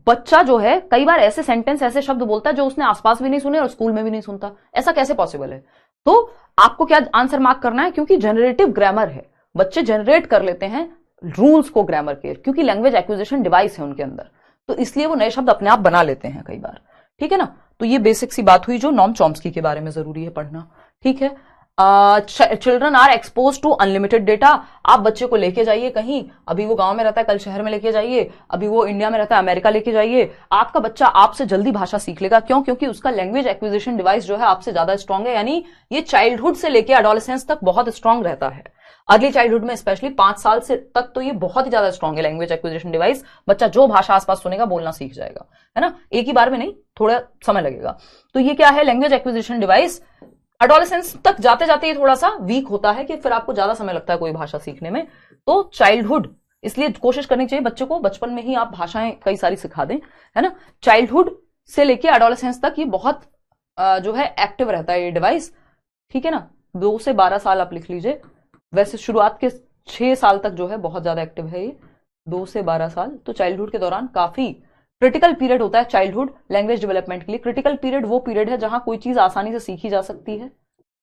बच्चा जो है कई बार ऐसे सेंटेंस, ऐसे शब्द बोलता है जो उसने आसपास भी नहीं सुने और स्कूल में भी नहीं सुनता। ऐसा कैसे पॉसिबल है? तो आपको क्या आंसर मार्क करना है, क्योंकि जनरेटिव ग्रामर है, बच्चे जनरेट कर लेते हैं रूल्स को ग्रामर के, क्योंकि लैंग्वेज एक्विजिशन डिवाइस है उनके अंदर, तो इसलिए वो नए शब्द अपने आप बना लेते हैं कई बार। ठीक है ना, तो ये बेसिक सी बात हुई जो नॉम चॉम्स्की के बारे में जरूरी है पढ़ना। ठीक है, children are expose to unlimited data. आप बच्चे को लेके जाइए कहीं, अभी वो गांव में रहता है कल शहर में लेके जाइए, अभी वो इंडिया में रहता है अमेरिका लेके जाइए, आपका बच्चा आपसे जल्दी भाषा सीख लेगा। क्यों? क्योंकि उसका लैंग्वेज एक्विजिशन डिवाइस जो है आपसे ज्यादा स्ट्रांग है, यानी ये चाइल्डहुड से लेके एडोलेसेंस तक बहुत स्ट्रांग रहता है। अर्ली चाइल्डहुड में स्पेशली 5 साल से तक तो ये बहुत ही ज्यादा स्ट्रांग है लैंग्वेज एक्विजिशन डिवाइस। बच्चा जो भाषा आसपास सुनेगा बोलना सीख जाएगा, है ना, एक ही बार में नहीं, थोड़ा समय लगेगा। तो ये क्या है? लैंग्वेज एक्विजिशन डिवाइस एडोलेसेंस तक जाते जाते ये थोड़ा सा वीक होता है कि फिर आपको ज्यादा समय लगता है कोई भाषा सीखने में। तो चाइल्डहुड, इसलिए कोशिश करनी चाहिए बच्चे को बचपन में ही आप भाषाएं कई सारी सिखा दें, है ना। चाइल्डहुड से लेके एडोलेसेंस तक ये बहुत जो है एक्टिव रहता है ये डिवाइस, ठीक है ना। 2 से 12 साल आप लिख लीजिए, वैसे शुरुआत के 6 साल तक जो है बहुत ज्यादा एक्टिव है ये, 2 से 12 साल। तो चाइल्डहुड के दौरान काफी क्रिटिकल पीरियड होता है चाइल्डहुड लैंग्वेज डेवलपमेंट के लिए। क्रिटिकल पीरियड वो पीरियड है जहां कोई चीज आसानी से सीखी जा सकती है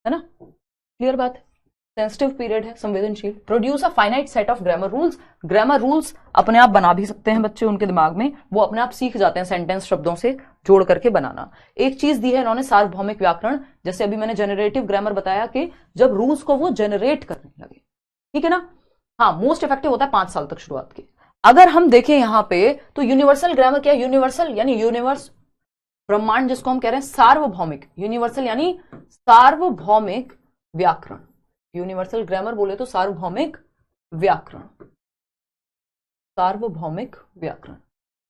ना। क्लियर बात है। सेंसिटिव पीरियड है, संवेदनशील। Produce a finite set of grammar rules. Grammar rules अपने आप बना भी सकते हैं बच्चे, उनके दिमाग में वो अपने आप सीख जाते हैं सेंटेंस शब्दों से जोड़ करके बनाना। एक चीज दी है इन्होंने, सार्वभौमिक व्याकरण। जैसे अभी मैंने जनरेटिव ग्रामर बताया कि जब रूल्स को वो जनरेट करने लगे, ठीक है ना। हाँ, मोस्ट इफेक्टिव होता है 5 साल तक शुरुआत के। अगर हम देखें यहां पे तो यूनिवर्सल ग्रामर क्या है? यूनिवर्सल यानी यूनिवर्स, ब्रह्मांड जिसको हम कह रहे हैं। सार्वभौमिक, यूनिवर्सल यानी सार्वभौमिक व्याकरण। यूनिवर्सल ग्रामर बोले तो सार्वभौमिक व्याकरण। सार्वभौमिक व्याकरण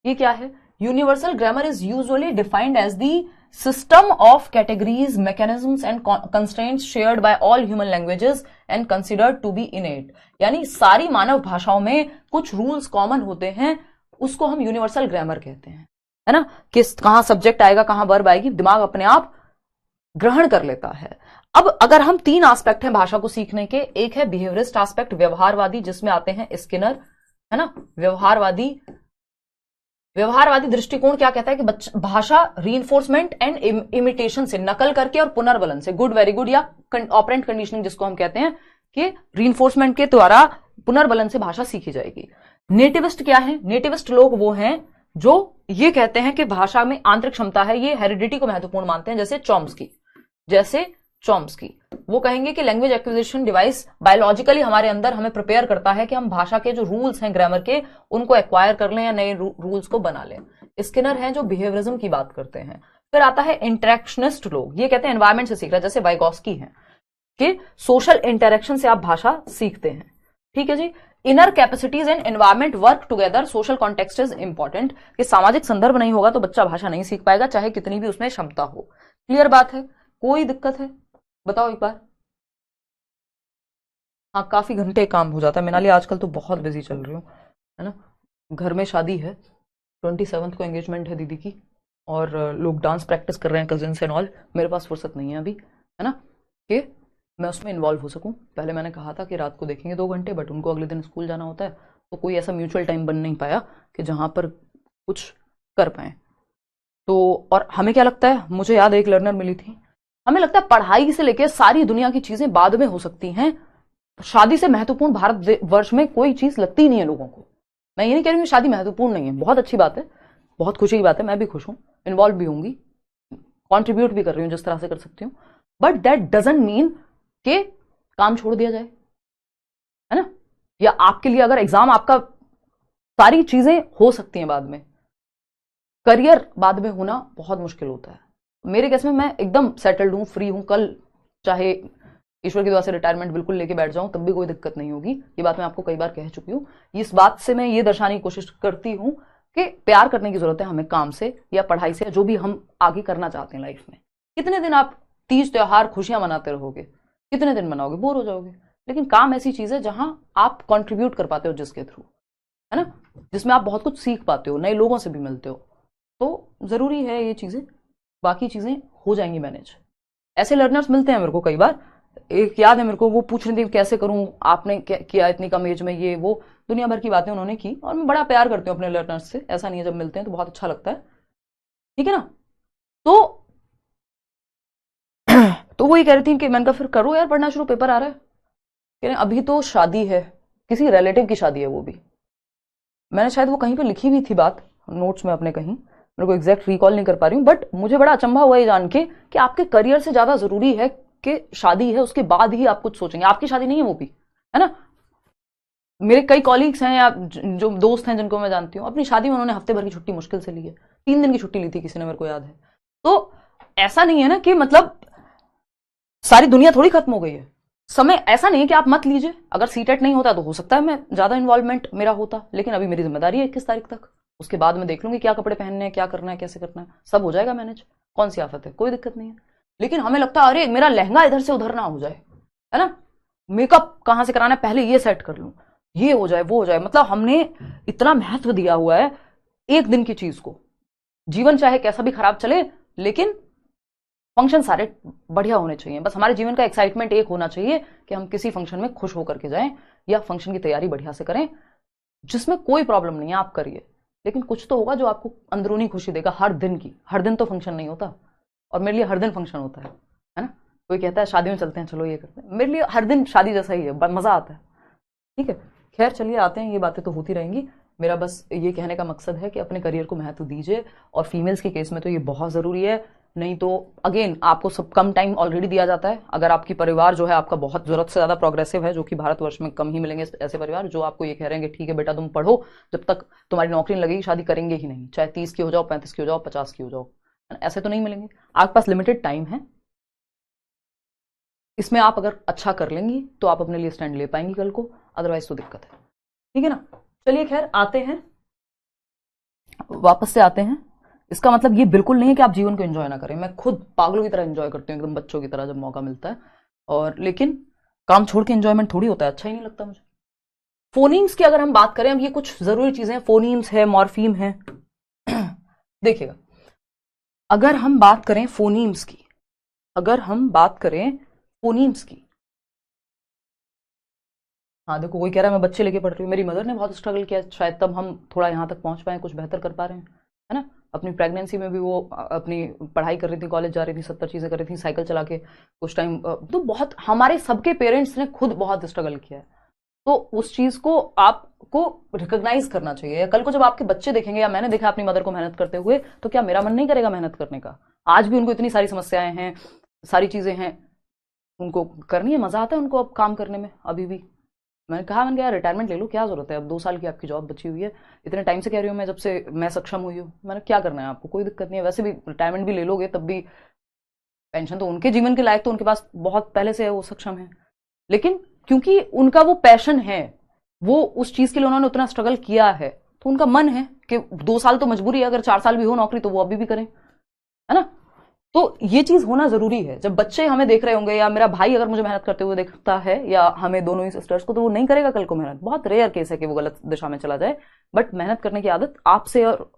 ये क्या है? Universal grammar is usually defined as the system of categories, mechanisms and constraints shared by all human languages and considered to be innate. यानी सारी मानव भाषाओं में कुछ रूल्स कॉमन होते हैं, उसको हम यूनिवर्सल ग्रामर कहते हैं, है ना। किस कहां सब्जेक्ट आएगा, कहां वर्ब आएगी, दिमाग अपने आप ग्रहण कर लेता है। अब अगर हम 3 एस्पेक्ट हैं भाषा को सीखने के, एक है बिहेवियरिस्ट एस्पेक्ट, व्यवहारवादी, जिसमें आते हैं स्किनर, है ना। व्यवहारवादी दृष्टिकोण क्या कहता है कि भाषा रीइंफोर्समेंट एंड इमिटेशन से, नकल करके और पुनर्बलन से, गुड वेरी गुड या ऑपरेंट कंडीशनिंग जिसको हम कहते हैं, कि रीइंफोर्समेंट के द्वारा पुनर्बलन से भाषा सीखी जाएगी। नेटिविस्ट क्या है? नेटिविस्ट लोग वो हैं जो ये कहते हैं कि भाषा में आंतरिक क्षमता है, ये हेरिडिटी को महत्वपूर्ण मानते हैं। जैसे चॉम्स्की वो कहेंगे कि लैंग्वेज एक्विजिशन डिवाइस बायोलॉजिकली हमारे अंदर हमें प्रिपेयर करता है कि हम भाषा के जो रूल्स हैं ग्रामर के, उनको एक्वायर कर लें या नए रूल्स को बना लें। स्किनर हैं जो बिहेवियरिज्म की बात करते हैं। फिर आता है इंटरेक्शनिस्ट लोग, ये कहते हैं एनवायरमेंट से सीख रहा है, जैसे वाइगोस्की हैं कि सोशल इंटरेक्शन से आप भाषा सीखते हैं, ठीक है जी। Inner capacities and environment work together, social context is important, कि सामाजिक संदर्भ नहीं होगा तो बच्चा भाषा नहीं सीख पाएगा, चाहे कितनी भी उसमें क्षमता हो। क्लियर बात है? कोई दिक्कत है? बताओ एक बार। हाँ, काफी घंटे काम हो जाता है। मिनाली आजकल तो बहुत बिजी चल रही हूँ, है ना। घर में शादी है, 27 को एंगेजमेंट है दीदी की, और लोग डांस प्रैक्टिस कर रहे हैं, कजिन्स एंड ऑल। मेरे पास फुर्सत नहीं है अभी, है ना, कि मैं उसमें इन्वॉल्व हो सकूं। पहले मैंने कहा था कि रात को देखेंगे 2 घंटे, बट उनको अगले दिन स्कूल जाना होता है, तो कोई ऐसा म्यूचुअल टाइम बन नहीं पाया कि जहां पर कुछ कर पाए। तो और हमें क्या लगता है, मुझे याद है एक लर्नर मिली थी, हमें लगता है पढ़ाई से लेकर सारी दुनिया की चीजें बाद में हो सकती हैं, शादी से महत्वपूर्ण भारतवर्ष में कोई चीज लगती ही नहीं है लोगों को। मैं ये नहीं कह रही हूँ शादी महत्वपूर्ण नहीं है, बहुत अच्छी बात है, बहुत खुशी की बात है, मैं भी खुश हूं, इन्वॉल्व भी होंगी, कॉन्ट्रीब्यूट भी कर रही हूँ जिस तरह से कर सकती हूँ, बट दैट डजंट मीन कि काम छोड़ दिया जाए, है ना। या आपके लिए अगर एग्जाम, आपका सारी चीजें हो सकती हैं बाद में, करियर बाद में होना बहुत मुश्किल होता है। मेरे केस में मैं एकदम सेटल्ड हूं, फ्री हूं, कल चाहे ईश्वर की दुआ से रिटायरमेंट बिल्कुल लेके बैठ जाऊं तब भी कोई दिक्कत नहीं होगी। ये बात मैं आपको कई बार कह चुकी हूं। इस बात से मैं ये दर्शाने की कोशिश करती हूं कि प्यार करने की जरूरत है हमें काम से या पढ़ाई से, जो भी हम आगे करना चाहते हैं लाइफ में। कितने दिन आप तीज त्योहार खुशियां मनाते रहोगे, कितने दिन मनाओगे, बोर हो जाओगे। लेकिन काम ऐसी चीज है जहां आप कंट्रीब्यूट कर पाते हो, जिसके थ्रू, है ना, जिसमें आप बहुत कुछ सीख पाते हो, नए लोगों से भी मिलते हो, तो जरूरी है ये चीजें। बाकी चीजें हो जाएंगी मैनेज। ऐसे लर्नर्स मिलते हैं मेरे को कई बार। एक याद है मेरे को, वो पूछ रही थी कैसे करूं, आपने किया इतनी कम एज में, ये वो दुनिया भर की बातें उन्होंने की, और मैं बड़ा प्यार करती हूँ अपने लर्नर्स से। ऐसा नहीं है, जब मिलते हैं तो बहुत अच्छा लगता है, ठीक है ना। तो वो ये कह रही थी कि मैंने कहा फिर करो यार पढ़ना शुरू, पेपर आ रहा है। कह रहे अभी तो शादी है, किसी रिलेटिव की शादी है, वो भी मैंने शायद वो कहीं पे लिखी भी थी बात नोट्स में अपने, कहीं मेरे को एग्जैक्ट रिकॉल नहीं कर पा रही हूँ, बट मुझे बड़ा अचंभा हुआ ये जान के कि आपके करियर से ज्यादा जरूरी है कि शादी है, उसके बाद ही आप कुछ सोचेंगे। आपकी शादी नहीं है वो भी, है ना। मेरे कई कॉलीग्स हैं या जो दोस्त हैं जिनको मैं जानती हूँ, अपनी शादी में उन्होंने हफ्ते भर की छुट्टी मुश्किल से ली है, 3 दिन की छुट्टी ली थी किसी ने, मेरे को याद है। तो ऐसा नहीं है ना कि मतलब सारी दुनिया थोड़ी खत्म हो गई है। समय ऐसा नहीं है कि आप मत लीजिए, अगर सीटेट नहीं होता तो हो सकता है मैं ज्यादा इन्वॉल्वमेंट मेरा होता, लेकिन अभी मेरी जिम्मेदारी है 21 तारीख तक, उसके बाद मैं देख लूंगी क्या कपड़े पहनने हैं, क्या करना है, कैसे करना है, सब हो जाएगा मैनेज। कौन सी आफत है, कोई दिक्कत नहीं है। लेकिन हमें लगता है अरे मेरा लहंगा इधर से उधर ना हो जाए, है ना, मेकअप कहां से कराना है पहले ये सेट कर लूं, ये हो जाए वो हो जाए। मतलब हमने इतना महत्व दिया हुआ है एक दिन की चीज को। जीवन चाहे कैसा भी खराब चले, लेकिन फंक्शन सारे बढ़िया होने चाहिए। बस हमारे जीवन का एक्साइटमेंट एक होना चाहिए कि हम किसी फंक्शन में खुश होकर के जाएं, या फंक्शन की तैयारी बढ़िया से करें, जिसमें कोई प्रॉब्लम नहीं है, आप करिए, लेकिन कुछ तो होगा जो आपको अंदरूनी खुशी देगा हर दिन की। हर दिन तो फंक्शन नहीं होता, और मेरे लिए हर दिन फंक्शन होता है ना। कोई कहता है शादी में चलते हैं, चलो ये करते हैं, मेरे लिए हर दिन शादी जैसा ही है, मजा आता है। ठीक है, खैर चलिए आते हैं, ये बातें तो होती रहेंगी। मेरा बस ये कहने का मकसद है कि अपने करियर को महत्व दीजिए, और फीमेल्स के केस में तो ये बहुत जरूरी है। नहीं तो अगेन आपको सब कम टाइम ऑलरेडी दिया जाता है। अगर आपकी परिवार जो है आपका बहुत जरूरत से ज्यादा प्रोग्रेसिव है, जो कि भारतवर्ष में कम ही मिलेंगे ऐसे परिवार जो आपको ये कह रहे हैं कि ठीक है बेटा तुम पढ़ो, जब तक तुम्हारी नौकरी नहीं लगेगी शादी करेंगे ही नहीं, चाहे 30 की हो जाओ, 35 की हो जाओ, 50 की हो जाओ, ऐसे तो नहीं मिलेंगे। आपके पास लिमिटेड टाइम है, इसमें आप अगर अच्छा कर लेंगी तो आप अपने लिए स्टैंड ले पाएंगी कल को, अदरवाइज तो दिक्कत है। ठीक है ना। चलिए खैर आते हैं, वापस से आते हैं। इसका मतलब ये बिल्कुल नहीं है कि आप जीवन को एंजॉय ना करें। मैं खुद पागलों की तरह एंजॉय करती हूँ, एकदम बच्चों की तरह जब मौका मिलता है, और लेकिन काम छोड़ के एंजॉयमेंट थोड़ी होता है, अच्छा ही नहीं लगता मुझे। फोनीम्स की अगर हम बात करें, अब ये कुछ जरूरी चीजें हैं, फोनीम्स है, मॉर्फीम है। देखिएगा, अगर हम बात करें फोनीम्स की, अगर हम बात करें फोनीम्स की, हाँ देखो कोई कह रहा है मैं बच्चे लेके पढ़ रही हूँ, मेरी मदर ने बहुत स्ट्रगल किया, शायद तब हम थोड़ा यहाँ तक पहुंच पाए, कुछ बेहतर कर पा रहे हैं, है ना। अपनी प्रेगनेंसी में भी वो अपनी पढ़ाई कर रही थी, कॉलेज जा रही थी, 70 चीजें कर रही थी, साइकिल चला के कुछ टाइम। तो बहुत हमारे सबके पेरेंट्स ने खुद बहुत स्ट्रगल किया है, तो उस चीज को आपको रिकॉग्नाइज करना चाहिए। कल को जब आपके बच्चे देखेंगे, या मैंने देखा अपनी मदर को मेहनत करते हुए, तो क्या मेरा मन नहीं करेगा मेहनत करने का। आज भी उनको इतनी सारी समस्याएं हैं, सारी चीजें हैं, उनको करनी है, मजा आता है उनको अब काम करने में। अभी भी मैंने कहा, मैंने कहा रिटायरमेंट ले लो, क्या जरूरत है, अब 2 साल की आपकी जॉब बची हुई है, इतने टाइम से कह रही हूँ मैं, जब से मैं सक्षम हुई हूँ, मैंने क्या करना है आपको, कोई दिक्कत नहीं है। वैसे भी रिटायरमेंट भी ले लोगे तब भी पेंशन तो उनके जीवन के लायक तो उनके पास बहुत पहले से है, वो सक्षम है। लेकिन क्योंकि उनका वो पैशन है, वो उस चीज के लिए उन्होंने उतना स्ट्रगल किया है, तो उनका मन है कि 2 साल तो मजबूरी है, अगर 4 साल भी हो नौकरी तो वो अभी भी करें, है ना। तो ये चीज होना जरूरी है। जब बच्चे हमें देख रहे होंगे, या मेरा भाई अगर मुझे मेहनत करते हुए देखता है, या हमें दोनों ही सिस्टर्स को, तो वो नहीं करेगा कल को मेहनत। बहुत रेयर केस है कि वो गलत दिशा में चला जाए, बट मेहनत करने की आदत आपसे और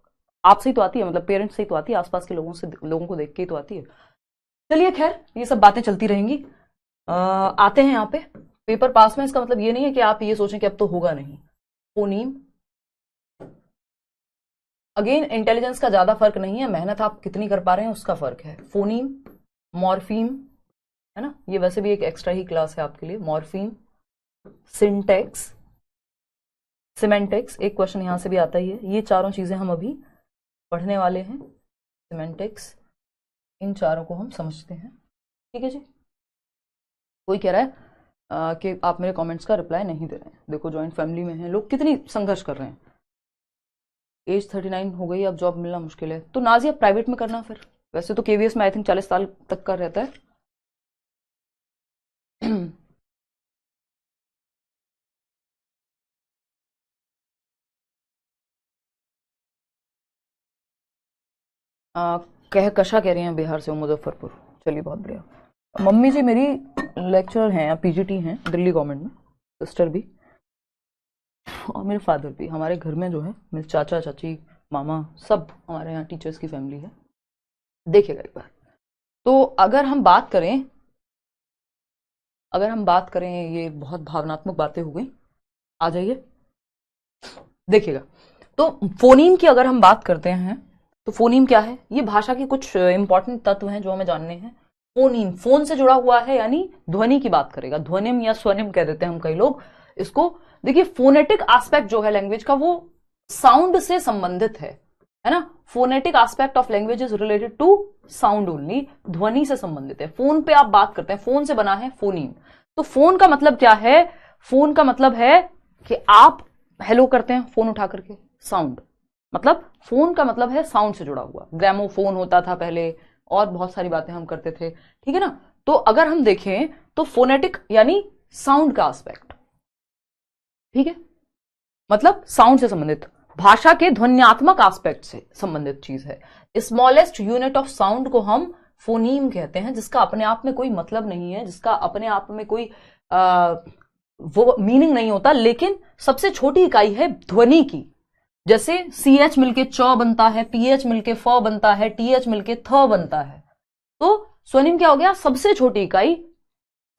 आपसे ही तो आती है, मतलब पेरेंट्स से ही तो आती है, आसपास के लोगों को देख के ही तो आती है। चलिए खैर ये सब बातें चलती रहेंगी। आते हैं यहाँ पे पेपर पास में। इसका मतलब ये नहीं है कि आप ये सोचें कि अब तो होगा नहीं। फोनीम, अगेन इंटेलिजेंस का ज्यादा फर्क नहीं है, मेहनत आप कितनी कर पा रहे हैं उसका फर्क है। फोनीम, मॉर्फीम, है ना, ये वैसे भी एक एक्स्ट्रा ही क्लास है आपके लिए। मॉर्फीम, सिंटेक्स, सिमेंटेक्स, एक क्वेश्चन यहां से भी आता ही है। ये चारों चीजें हम अभी पढ़ने वाले हैं। सिमेंटेक्स, इन चारों को हम समझते हैं। ठीक है जी। कोई कह रहा है कि आप मेरे कमेंट्स का रिप्लाई नहीं दे रहे हैं। देखो ज्वाइंट फैमिली में हैं लोग, कितनी संघर्ष कर रहे हैं। एज 39 हो गई, अब जॉब मिलना मुश्किल है, तो नाजिया प्राइवेट में करना फिर। वैसे तो केवीएस में आई थिंक 40 साल तक का रहता है। कशा कह रही हैं बिहार से, मुजफ्फरपुर। चलिए बहुत बढ़िया। मम्मी जी मेरी लेक्चरर हैं, पीजीटी हैं दिल्ली गवर्नमेंट में, सिस्टर भी, और मेरे फादर भी। हमारे घर में जो है मेरे चाचा चाची मामा सब हमारे यहाँ टीचर्स की फैमिली है। देखिएगा एक बार, तो अगर हम बात करें, ये बहुत भावनात्मक बातें हो गई, आ जाइए देखिएगा। तो फोनीम की अगर हम बात करते हैं, तो फोनीम क्या है, ये भाषा के कुछ इंपॉर्टेंट तत्व हैं जो हमें जानने हैं। फोनीम फोन से जुड़ा हुआ है, यानी ध्वनि की बात करेगा। ध्वनिम या स्वनिम कह देते हैं हम कई लोग इसको। देखिए फोनेटिक एस्पेक्ट जो है लैंग्वेज का, वो साउंड से संबंधित है ना। Phonetic aspect of language is related to sound only, ध्वनि से संबंधित है। फोन पे आप बात करते हैं, फोन से बना है फोनीम। तो फोन का मतलब क्या है, फोन का मतलब है कि आप हेलो करते हैं फोन उठा करके, साउंड, मतलब फोन का मतलब है साउंड से जुड़ा हुआ। ग्रामोफोन होता था पहले, और बहुत सारी बातें हम करते थे, ठीक है ना। तो अगर हम देखें तो फोनेटिक यानी साउंड का एस्पेक्ट, ठीक है, मतलब साउंड से संबंधित, भाषा के ध्वन्यात्मक एस्पेक्ट से संबंधित चीज है। स्मॉलेस्ट यूनिट ऑफ साउंड को हम फोनीम कहते हैं, जिसका अपने आप में कोई मतलब नहीं है, जिसका अपने आप में कोई वो मीनिंग नहीं होता, लेकिन सबसे छोटी इकाई है ध्वनि की। जैसे CH मिलके च बनता है, PH मिलके फ बनता है, TH मिलके थ बनता है। तो स्वनिम क्या हो गया? सबसे छोटी इकाई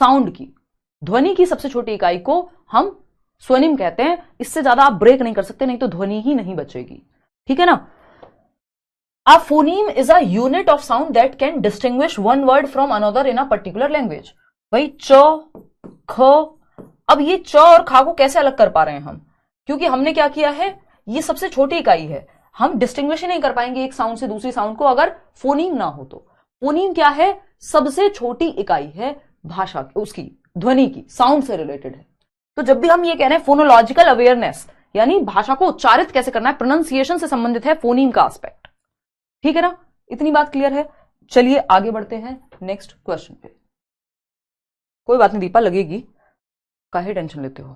साउंड की, ध्वनि की सबसे छोटी इकाई को हम स्वनिम कहते हैं। इससे ज्यादा आप ब्रेक नहीं कर सकते, नहीं तो ध्वनि ही नहीं बचेगी। ठीक है ना? A phoneme is a unit of sound that can distinguish one word from another in a particular language। भाई च, ख, अब ये च और खा को कैसे अलग कर पा रहे हैं हम? क्योंकि हमने क्या किया है, ये सबसे छोटी इकाई है, हम डिस्टिंग्विश ही नहीं कर पाएंगे एक साउंड से दूसरी साउंड को अगर फोनीम ना हो तो। फोनीम क्या है? सबसे छोटी इकाई है भाषा की, उसकी ध्वनि की, साउंड से रिलेटेड है। तो जब भी हम ये कह रहे हैं फोनोलॉजिकल अवेयरनेस, यानी भाषा को उच्चारित कैसे करना है, प्रोनाउंसिएशन से संबंधित है फोनीम का एस्पेक्ट। ठीक है ना? इतनी बात क्लियर है? चलिए आगे बढ़ते हैं नेक्स्ट क्वेश्चन पे। कोई बात नहीं दीपा, लगेगी, काहे टेंशन लेते हो।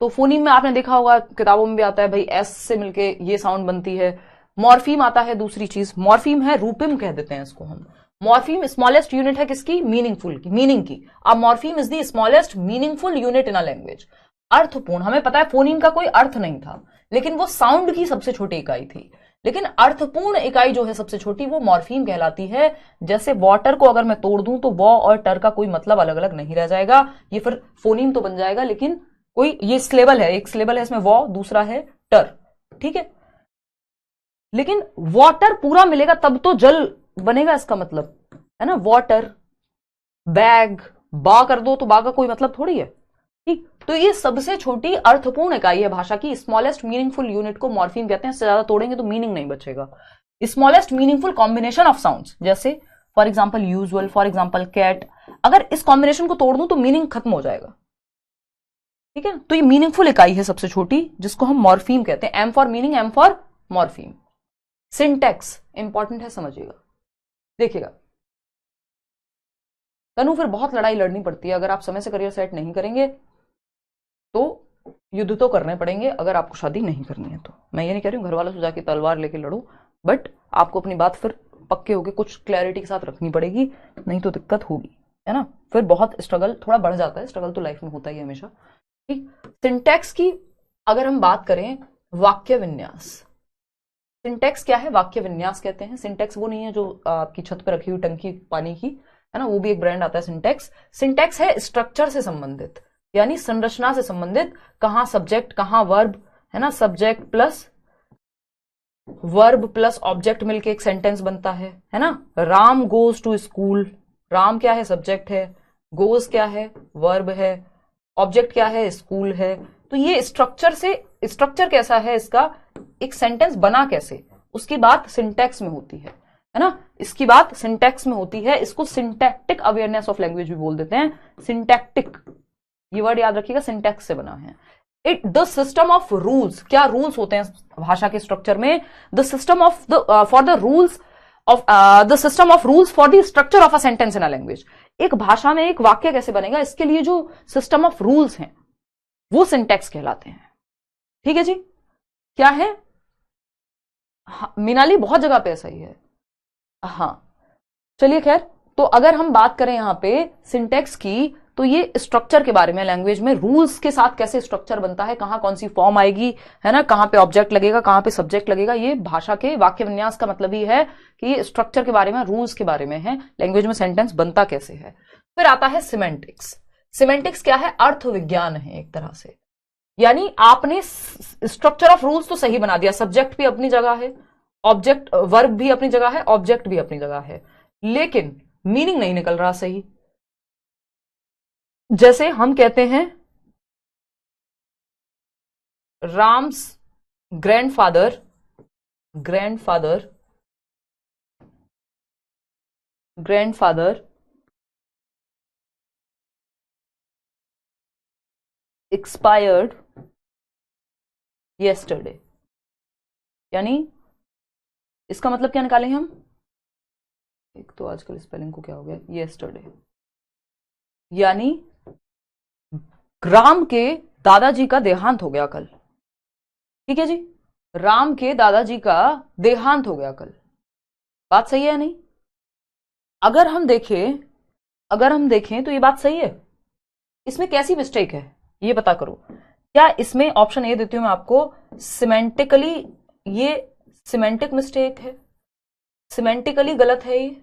तो फोनीम में आपने देखा होगा, किताबों में भी आता है भाई, एस से मिलके ये साउंड बनती है। मॉर्फीम आता है, दूसरी चीज मॉर्फीम है, रूपिम कह देते हैं इसको हम। मॉर्फीम स्मॉलेस्ट यूनिट है किसकी? मीनिंगफुल की, मीनिंग की। अब morpheme is the smallest meaningful unit in a language. अर्थपूर्ण, हमें पता है फोनीम का कोई अर्थ नहीं था, लेकिन वो साउंड की सबसे छोटी इकाई थी। लेकिन अर्थपूर्ण इकाई जो है सबसे छोटी, वो मॉर्फीम कहलाती है। जैसे वाटर को अगर मैं तोड़ दूं तो वॉ और टर का कोई मतलब अलग अलग नहीं रह जाएगा, ये फिर फोनीम तो बन जाएगा, लेकिन कोई ये स्लेबल है, एक स्लेबल है इसमें वॉ, दूसरा है टर। ठीक है? लेकिन वाटर पूरा मिलेगा तब तो जल बनेगा, इसका मतलब है ना। वाटर, बैग, बा कर दो तो बा का कोई मतलब थोड़ी है। ठीक, तो ये सबसे छोटी अर्थपूर्ण इकाई है भाषा की। स्मॉलेस्ट मीनिंगफुल यूनिट को मॉर्फीम कहते हैं। इससे ज्यादा तोड़ेंगे तो मीनिंग नहीं बचेगा। Smallest meaningful combination of sounds, जैसे for example usual, for example cat, अगर इस कॉम्बिनेशन को तोड़ दूं तो मीनिंग खत्म हो जाएगा। ठीक है? तो ये मीनिंगफुल इकाई है सबसे छोटी, जिसको हम मॉर्फीम कहते हैं। M for meaning, M for morpheme. Syntax important है, समझिएगा। देखिएगा तनु, फिर बहुत लड़ाई लड़नी पड़ती है अगर आप समय से करियर सेट नहीं करेंगे तो। युद्ध तो करने पड़ेंगे अगर आपको शादी नहीं करनी है तो। मैं ये नहीं कह रही हूं घर वालों से जाके तलवार लेके लड़ो, बट आपको अपनी बात फिर पक्के होके कुछ क्लैरिटी के साथ रखनी पड़ेगी, नहीं तो दिक्कत होगी, है ना। फिर बहुत स्ट्रगल थोड़ा बढ़ जाता है, स्ट्रगल तो लाइफ में होता ही है हमेशा। ठीक, सिंटैक्स की अगर हम बात करें, वाक्य विन्यास। सिंटैक्स क्या है? वाक्य विन्यास कहते हैं। सिंटैक्स वो नहीं है जो आपकी छत पर रखी हुई टंकी पानी की, है ना, वो भी एक ब्रांड आता है सिंटैक्स। सिंटैक्स है स्ट्रक्चर से संबंधित, यानी संरचना से संबंधित। कहां सब्जेक्ट, कहां वर्ब, है ना, subject plus verb plus object मिलके एक सेंटेंस बनता है ना। Ram goes to school, Ram क्या है? सब्जेक्ट है, गोज क्या है? वर्ब है, ऑब्जेक्ट क्या है? स्कूल है। तो ये स्ट्रक्चर से, स्ट्रक्चर कैसा है इसका, एक सेंटेंस बना कैसे, उसकी बात सिंटैक्स में होती है ना। इसकी बात सिंटैक्स में होती है। इसको सिंटैक्टिक अवेयरनेस ऑफ लैंग्वेज भी बोल देते हैं। सिंटैक्टिक, ये वर्ड याद रखिएगा, सिंटैक्स से बना है। It the system of rules, क्या रूल्स होते हैं भाषा के स्ट्रक्चर में? The system of the for the rules of the system of rules for the structure of a sentence in a language. एक भाषा में एक वाक्य कैसे बनेगा, इसके लिए जो सिस्टम ऑफ रूल्स हैं वो सिंटैक्स कहलाते हैं। ठीक है जी, क्या है? हाँ, मीनाली बहुत जगह पे ऐसा ही है। हाँ चलिए खैर, तो अगर हम बात करें यहां पे सिंटैक्स की, तो ये स्ट्रक्चर के बारे में, लैंग्वेज में रूल्स के साथ कैसे स्ट्रक्चर बनता है, कहां कौन सी फॉर्म आएगी, है ना, कहां पे ऑब्जेक्ट लगेगा, कहां पे सब्जेक्ट लगेगा। ये भाषा के वाक्य विन्यास का मतलब ही है कि ये स्ट्रक्चर के बारे में, रूल्स के बारे में है, लैंग्वेज में सेंटेंस बनता कैसे है। फिर आता है सिमेंटिक्स। सिमेंटिक्स क्या है? अर्थ विज्ञान है एक तरह से। यानी आपने स्ट्रक्चर ऑफ रूल्स तो सही बना दिया, सब्जेक्ट भी अपनी जगह है, ऑब्जेक्ट वर्ब भी अपनी जगह है, ऑब्जेक्ट भी अपनी जगह है, लेकिन मीनिंग नहीं निकल रहा सही। जैसे हम कहते हैं Ram's grandfather, grandfather, grandfather expired yesterday. यानी इसका मतलब क्या निकालेंगे हम? एक तो आजकल स्पेलिंग को क्या हो गया, येस्टरडे, यानी राम के दादाजी का देहांत हो गया कल। ठीक है जी, राम के दादाजी का देहांत हो गया कल। बात सही है या नहीं? अगर हम देखें तो ये बात सही है। इसमें कैसी मिस्टेक है ये पता करो। क्या इसमें ऑप्शन ए देती हूं मैं आपको, सिमेंटिकली ये सिमेंटिक मिस्टेक है, सिमेंटिकली गलत है ये,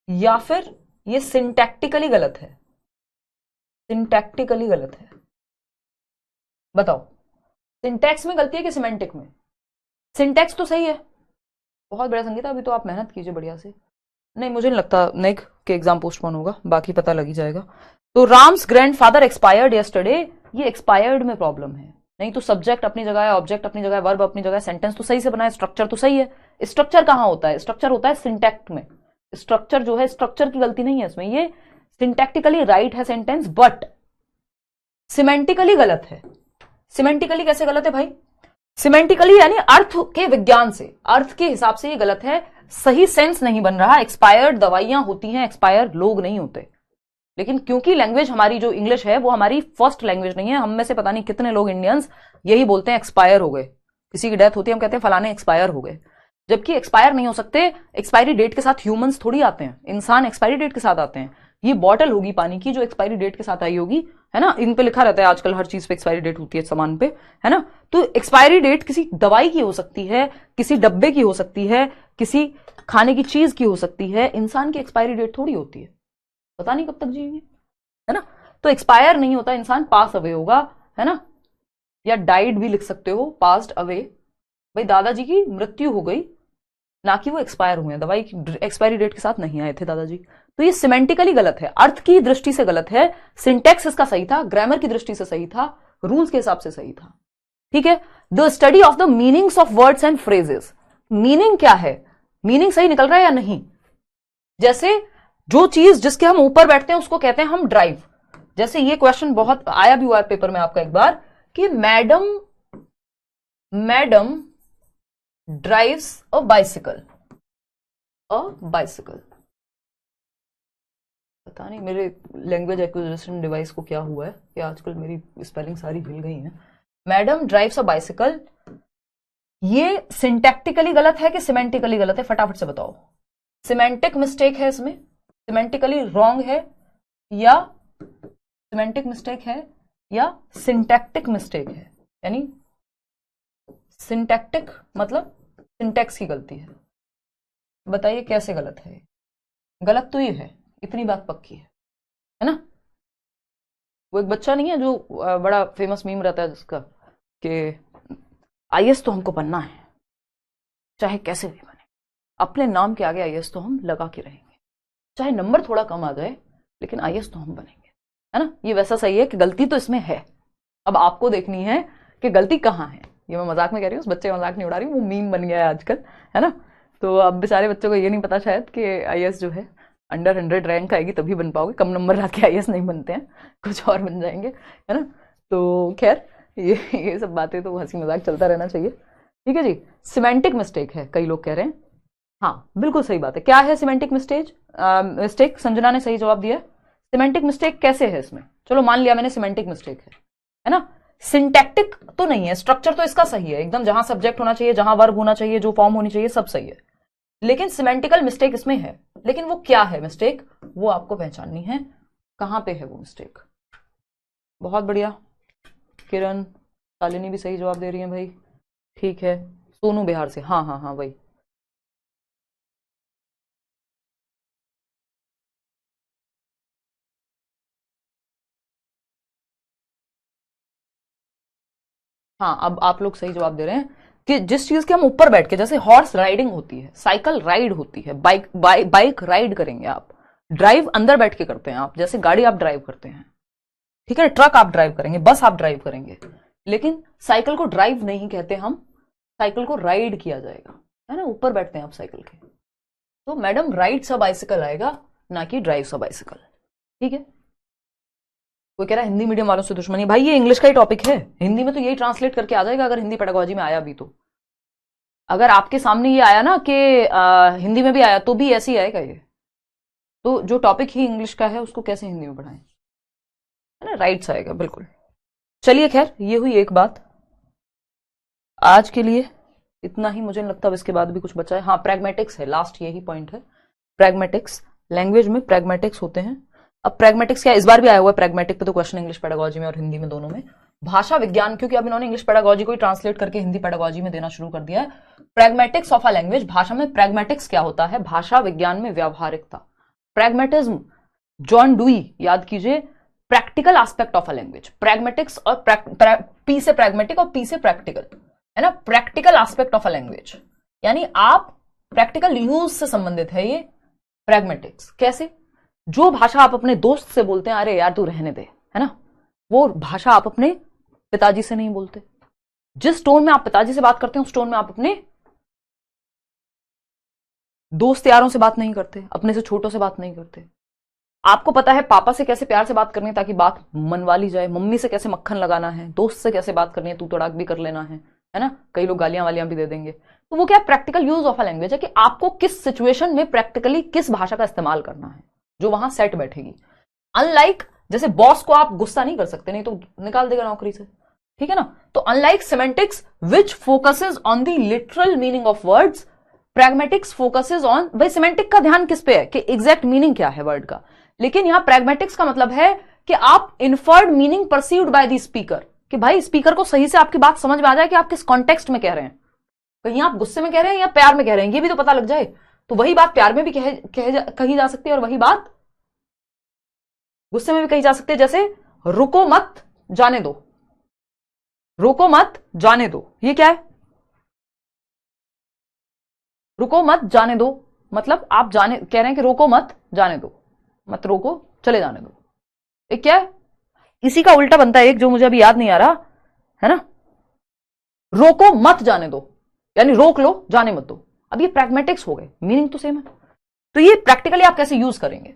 या फिर ये सिंटैक्टिकली गलत है? सिंटैक्टिकली गलत है, बताओ। सिंटैक्स में गलती है कि सिमेंटिक में? सिंटैक्स तो सही है। बहुत बढ़िया संगीता, अभी तो आप मेहनत कीजिए बढ़िया से। नहीं, मुझे नहीं लगता नेक के एग्जाम पोस्टपोन होगा, बाकी पता लग ही जाएगा। तो राम्स ग्रैंडफादर एक्सपायर्ड यस्टरडे, ये एक्सपायर्ड में प्रॉब्लम है। नहीं तो सब्जेक्ट अपनी जगह है, ऑब्जेक्ट अपनी जगह है, वर्ब अपनी जगह है, सेंटेंस तो सही से बना है, स्ट्रक्चर तो सही है। स्ट्रक्चर कहां होता है? स्ट्रक्चर होता है सिंटैक्ट में। स्ट्रक्चर जो है, स्ट्रक्चर की गलती नहीं है इसमें, ये सिंटैक्टिकली राइट है सेंटेंस, बट सिमेंटिकली गलत है। सिमेंटिकली कैसे गलत है भाई? सिमेंटिकली यानी अर्थ के विज्ञान से, अर्थ के हिसाब से ये गलत है, सही सेंस नहीं बन रहा। एक्सपायर्ड दवाइयां होती हैं, एक्सपायर्ड लोग नहीं होते। लेकिन क्योंकि लैंग्वेज हमारी जो इंग्लिश है वो हमारी फर्स्ट लैंग्वेज नहीं है, हम में से पता नहीं कितने लोग इंडियंस यही बोलते हैं एक्सपायर हो गए। किसी की डेथ होती है हम कहते हैं फलाने एक्सपायर हो गए, जबकि एक्सपायर नहीं हो सकते। एक्सपायरी डेट के साथ ह्यूमंस थोड़ी आते हैं, इंसान एक्सपायरी डेट के साथ आते हैं। ये बॉटल होगी पानी की जो एक्सपायरी डेट के साथ आई होगी, है ना। इन पे लिखा रहता है आजकल, हर चीज पे एक्सपायरी डेट होती है सामान पे, है ना। तो एक्सपायरी डेट किसी दवाई की हो सकती है, किसी डब्बे की हो सकती है, किसी खाने की चीज की हो सकती है। इंसान की एक्सपायरी डेट थोड़ी होती है, पता नहीं कब तक जिएंगे, है ना। तो एक्सपायर नहीं होता इंसान, पास अवे होगा, है ना। या डाइड भी लिख सकते हो, पास्ड अवे। भाई दादाजी की मृत्यु हो गई, ना कि वो एक्सपायर हुए, दवाई की एक्सपायरी डेट के साथ नहीं आए थे दादाजी। तो ये सिमेंटिकली गलत है, अर्थ की दृष्टि से गलत है। सिंटेक्स इसका सही था, ग्रामर की दृष्टि से सही था, रूल्स के हिसाब से सही था, ठीक है। The study of the meanings of words and phrases, meaning क्या है, मीनिंग सही निकल रहा है या नहीं। जैसे जो चीज जिसके हम ऊपर बैठते हैं उसको कहते हैं हम ड्राइव। जैसे ये क्वेश्चन बहुत आया भी हुआ है पेपर में आपका एक बार, कि मैडम ड्राइव्स अ बाइसिकल, पता नहीं मेरे लैंग्वेज एक्विजिशन डिवाइस को क्या हुआ है कि आजकल मेरी स्पेलिंग सारी हिल गई है। मैडम ड्राइव्स अ बाइसिकल, ये सिंटैक्टिकली गलत है कि सिमेंटिकली गलत है? फटाफट से बताओ। सिमेंटिक मिस्टेक है इसमें, सिमेंटिकली रॉन्ग है, या सिमेंटिक मिस्टेक है, या सिंटैक्टिक मिस्टेक है? यानी सिंटैक्टिक मतलब सिंटैक्स की गलती है। बताइए कैसे गलत है? गलत तो ये है, इतनी बात पक्की है ना। वो एक बच्चा नहीं है जो बड़ा फेमस मीम रहता है जिसका कि आईएएस तो हमको बनना है, चाहे कैसे भी बने, अपने नाम के आगे आईएएस तो हम लगा के रहेंगे, चाहे नंबर थोड़ा कम आ जाए लेकिन आईएएस तो हम बनेंगे, है ना। ये वैसा सही है कि गलती तो इसमें है, अब आपको देखनी है कि गलती कहाँ है। ये मैं मजाक में कह रही हूँ, उस बच्चे का मजाक नहीं उड़ा रही हूँ, वो मीम बन गया है आजकल, है ना। तो अब बेचारे बच्चों को ये नहीं पता शायद कि आईएएस जो है अंडर 100 रैंक आएगी तभी बन पाओगे, कम नंबर ला के आईएएस नहीं बनते हैं, कुछ और बन जाएंगे, है ना। तो खैर ये सब बातें तो हंसी मजाक चलता रहना चाहिए, ठीक है जी। सिमेंटिक मिस्टेक है, कई लोग कह रहे हैं। हाँ बिल्कुल सही बात है। क्या है सिमेंटिक मिस्टेक? संजना ने सही जवाब दिया। सिमेंटिक मिस्टेक कैसे है इसमें? चलो मान लिया मैंने सिमेंटिक मिस्टेक है ना। सिंटैक्टिक तो नहीं है, स्ट्रक्चर तो इसका सही है एकदम, जहां सब्जेक्ट होना चाहिए, जहां वर्ब होना चाहिए, जो फॉर्म होनी चाहिए, सब सही है। लेकिन सिमेंटिकल मिस्टेक इसमें है, लेकिन वो क्या है मिस्टेक, वो आपको पहचाननी है, कहां पे है वो मिस्टेक। बहुत बढ़िया, किरण, शालिनी भी सही जवाब दे रही है भाई, ठीक है। सोनू बिहार से, हाँ हाँ हाँ वही। हाँ अब आप लोग सही जवाब दे रहे हैं कि जिस चीज के हम ऊपर बैठ के, जैसे हॉर्स राइडिंग होती है, साइकिल राइड होती है, बाइक राइड करेंगे आप, ड्राइव अंदर बैठ के करते हैं आप, जैसे गाड़ी आप ड्राइव करते हैं, ठीक है। ट्रक आप ड्राइव करेंगे, बस आप ड्राइव करेंगे, लेकिन साइकिल को ड्राइव नहीं कहते हम, साइकिल को राइड किया जाएगा, है ना। ऊपर बैठते हैं आप साइकिल के, तो मैडम राइड्स अ बाइसिकल आएगा, ना कि ड्राइव्स अ बाइसिकल, ठीक है। कोई कह रहा है हिंदी मीडियम वालों से दुश्मनी, भाई ये इंग्लिश का ही टॉपिक है, हिंदी में तो यही ट्रांसलेट करके आ जाएगा, अगर हिंदी पेडागोजी में आया भी तो। अगर आपके सामने ये आया ना कि हिंदी में भी आया तो भी ऐसे ही आएगा ये, तो जो टॉपिक ही इंग्लिश का है उसको कैसे हिंदी में पढ़ाएं, है ना। राइट्स आएगा बिल्कुल। चलिए खैर, ये हुई एक बात। आज के लिए इतना ही, मुझे नहीं लगता अब इसके बाद भी कुछ बचा है। हाँ प्रैग्मेटिक्स है, लास्ट यही पॉइंट है प्रैग्मेटिक्स, लैंग्वेज में प्रैग्मेटिक्स होते हैं। अब प्रैग्मेटिक्स क्या, इस बार भी आया हुआ है प्रैग्मेटिक पे तो क्वेश्चन, इंग्लिश पेडागोजी में और हिंदी में दोनों में। भाषा विज्ञान, क्योंकि अब इन्होंने इंग्लिश पेडागोजी को ही ट्रांसलेट करके हिंदी पेडागोजी में देना शुरू कर दिया है। प्रैग्मेटिक्स ऑफ अ लैंग्वेज, भाषा में प्रैग्मेटिक्स क्या होता है, भाषा विज्ञान में व्यावहारिकता। प्रैग्मेटिज्म, जॉन डुई, याद कीजिए, practical aspect of a language. Pragmatics और पी से प्रैग्मेटिक और पी से प्रैक्टिकल, है ना। Practical aspect of a language यानी आप प्रैक्टिकल यूज से संबंधित है ये प्रैग्मेटिक्स। कैसे, जो भाषा आप अपने दोस्त से बोलते हैं, अरे यार तू रहने दे, है ना, वो भाषा आप अपने पिताजी से नहीं बोलते। जिस टोन में आप पिताजी से बात करते हैं उस टोन में आप अपने दोस्त यारों से बात नहीं करते, अपने से छोटों से बात नहीं करते। आपको पता है पापा से कैसे प्यार से बात करनी है ताकि बात मनवा ली जाए, मम्मी से कैसे मक्खन लगाना है, दोस्त से कैसे बात करनी है, तू तड़ाक भी कर लेना है ना। कई लोग गालियां वालियां भी दे देंगे। तो वो क्या, practical use of a language है कि आपको किस सिचुएशन में प्रैक्टिकली किस भाषा का इस्तेमाल करना है जो वहां सेट बैठेगी। अनलाइक, जैसे बॉस को आप गुस्सा नहीं कर सकते, नहीं तो निकाल देगा नौकरी से, ठीक है ना। तो unlike semantics which focuses on the literal meaning of words, pragmatics focuses on, भाई सिमेंटिक का ध्यान किस पे है कि एग्जैक्ट मीनिंग क्या है वर्ड का, लेकिन यहां प्रैग्मेटिक्स का मतलब है कि आप inferred meaning perceived by the speaker, कि भाई स्पीकर को सही से आपकी बात समझ में आ जाए कि आप किस कॉन्टेक्स्ट में कह रहे हैं। कहीं आप गुस्से में कह रहे हैं या प्यार में कह रहे हैं ये भी तो पता लग जाए। तो वही बात प्यार में भी कही जा सकती है और वही बात गुस्से में भी कही जा सकती है। जैसे रुको मत जाने दो, रुको मत जाने दो, ये क्या है, रुको मत जाने दो मतलब आप जाने कह रहे हैं कि रोको मत जाने दो, मत रोको चले जाने दो। एक क्या है, इसी का उल्टा बनता है एक जो मुझे अभी याद नहीं आ रहा, है ना, रोको मत जाने दो यानी रोक लो जाने मत दो। अब ये प्रैग्मेटिक्स हो गए, मीनिंग तो सेम है। तो ये प्रैक्टिकली आप कैसे यूज करेंगे,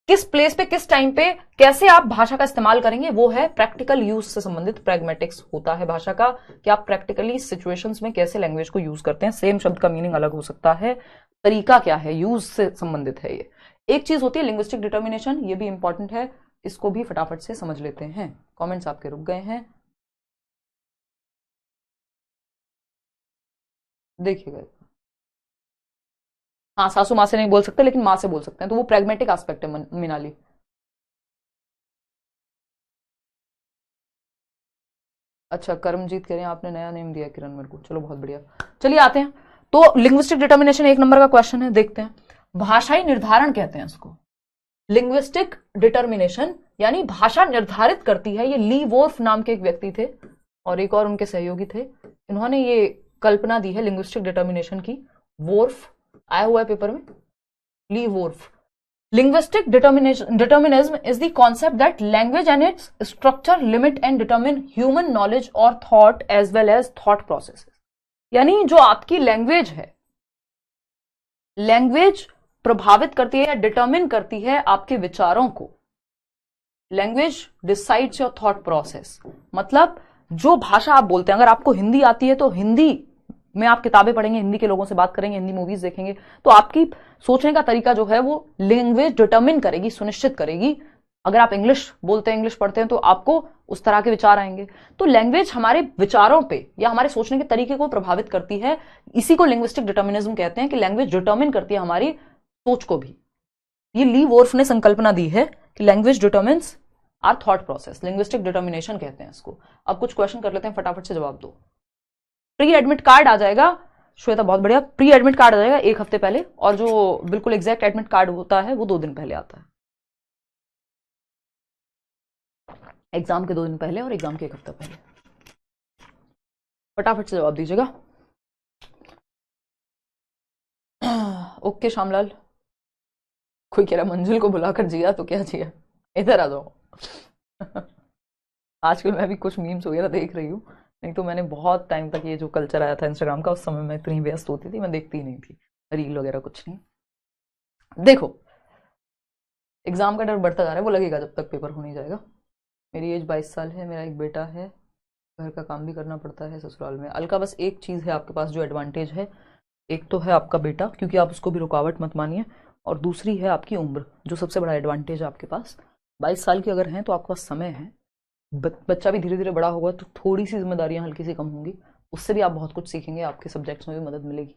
किस प्लेस पे किस टाइम पे कैसे आप भाषा का इस्तेमाल करेंगे, वो है प्रैक्टिकल यूज से संबंधित प्रैग्मेटिक्स होता है भाषा का, कि आप प्रैक्टिकली सिचुएशंस में कैसे लैंग्वेज को यूज करते हैं। सेम शब्द का मीनिंग अलग हो सकता है, तरीका क्या है, यूज से संबंधित है ये। एक चीज होती है लिंग्विस्टिक डिटर्मिनेशन, ये भी इंपॉर्टेंट है, इसको भी फटाफट से समझ लेते हैं। कॉमेंट्स आपके रुक गए हैं, देखिएगा। हाँ, सासू माँ से नहीं बोल सकते लेकिन माँ से बोल सकते हैं, तो वो प्रैग्मेटिक एस्पेक्ट है मीनाली। अच्छा, कर्मजीत कह रहे हैं आपने नया नेम दिया किरण मेरे को, चलो बहुत बढ़िया। चलिए आते हैं, तो लिंग्विस्टिक डिटर्मिनेशन एक नंबर का क्वेश्चन है, देखते हैं। भाषाई निर्धारण कहते हैं इसको, लिंग्विस्टिक डिटर्मिनेशन यानी भाषा निर्धारित करती है। ये ली वोर्फ नाम के एक व्यक्ति थे और एक और उनके सहयोगी थे, इन्होंने ये कल्पना दी है लिंग्विस्टिक डिटर्मिनेशन की। वोर्फ आया हुआ है पेपर में, ली वोर्फ। Linguistic determinism is the concept that language and its structure limit and determine human knowledge or thought as well as thought processes। यानी जो आपकी लैंग्वेज है, लैंग्वेज प्रभावित करती है या डिटर्मिन करती है आपके विचारों को। Language decides your thought process, मतलब जो भाषा आप बोलते हैं, अगर आपको हिंदी आती है तो हिंदी में आप किताबें पढ़ेंगे, हिंदी के लोगों से बात करेंगे, हिंदी मूवीज देखेंगे, तो आपकी सोचने का तरीका जो है वो लैंग्वेज डिटरमिन करेगी, सुनिश्चित करेगी। अगर आप इंग्लिश बोलते हैं, इंग्लिश पढ़ते हैं, तो आपको उस तरह के विचार आएंगे। तो लैंग्वेज हमारे विचारों पे या हमारे सोचने के तरीके को प्रभावित करती है। इसी को लिंग्विस्टिक डिटर्मिनिज्म कहते हैं कि लैंग्वेज डिटर्मिन करती है हमारी सोच को भी। ये ली वोर्फ ने संकल्पना दी है कि language determines our thought process, linguistic determination कहते हैं इसको। अब कुछ क्वेश्चन कर लेते हैं, फटाफट से जवाब दो। प्री एडमिट कार्ड आ जाएगा, श्वेता बहुत बढ़िया, प्री एडमिट कार्ड आ जाएगा एक हफ्ते पहले, और जो बिल्कुल एग्जैक्ट एडमिट कार्ड होता है वो 2 दिन पहले आता है, एग्जाम के 2 दिन पहले और एग्जाम के 1 हफ्ता पहले। फटाफट से जवाब दीजिएगा। ओके श्यामलाल, कोई कह रहा मंजिल को बुलाकर जिया तो क्या जिया, इधर आ जाओ। आजकल मैं भी कुछ मीम्स वगैरह देख रही हूँ, नहीं तो मैंने बहुत टाइम तक ये जो कल्चर आया था इंस्टाग्राम का, उस समय मैं इतनी व्यस्त होती थी, मैं देखती ही नहीं थी रील वगैरह कुछ नहीं। देखो, एग्जाम का डर बढ़ता जा रहा है, वो लगेगा जब तक पेपर हो नहीं जाएगा। मेरी एज 22 साल है, मेरा एक बेटा है, घर का काम भी करना पड़ता है ससुराल में। अलका बस एक चीज़ है आपके पास जो एडवांटेज है, एक तो है आपका बेटा, क्योंकि आप उसको भी रुकावट मत मानिए, और दूसरी है आपकी उम्र, जो सबसे बड़ा एडवांटेज है आपके पास। 22 साल की अगर हैं तो आपके पास समय है। बच्चा भी धीरे धीरे बड़ा होगा तो थोड़ी सी जिम्मेदारियां हल्की सी कम होंगी, उससे भी आप बहुत कुछ सीखेंगे, आपके सब्जेक्ट्स में भी मदद मिलेगी,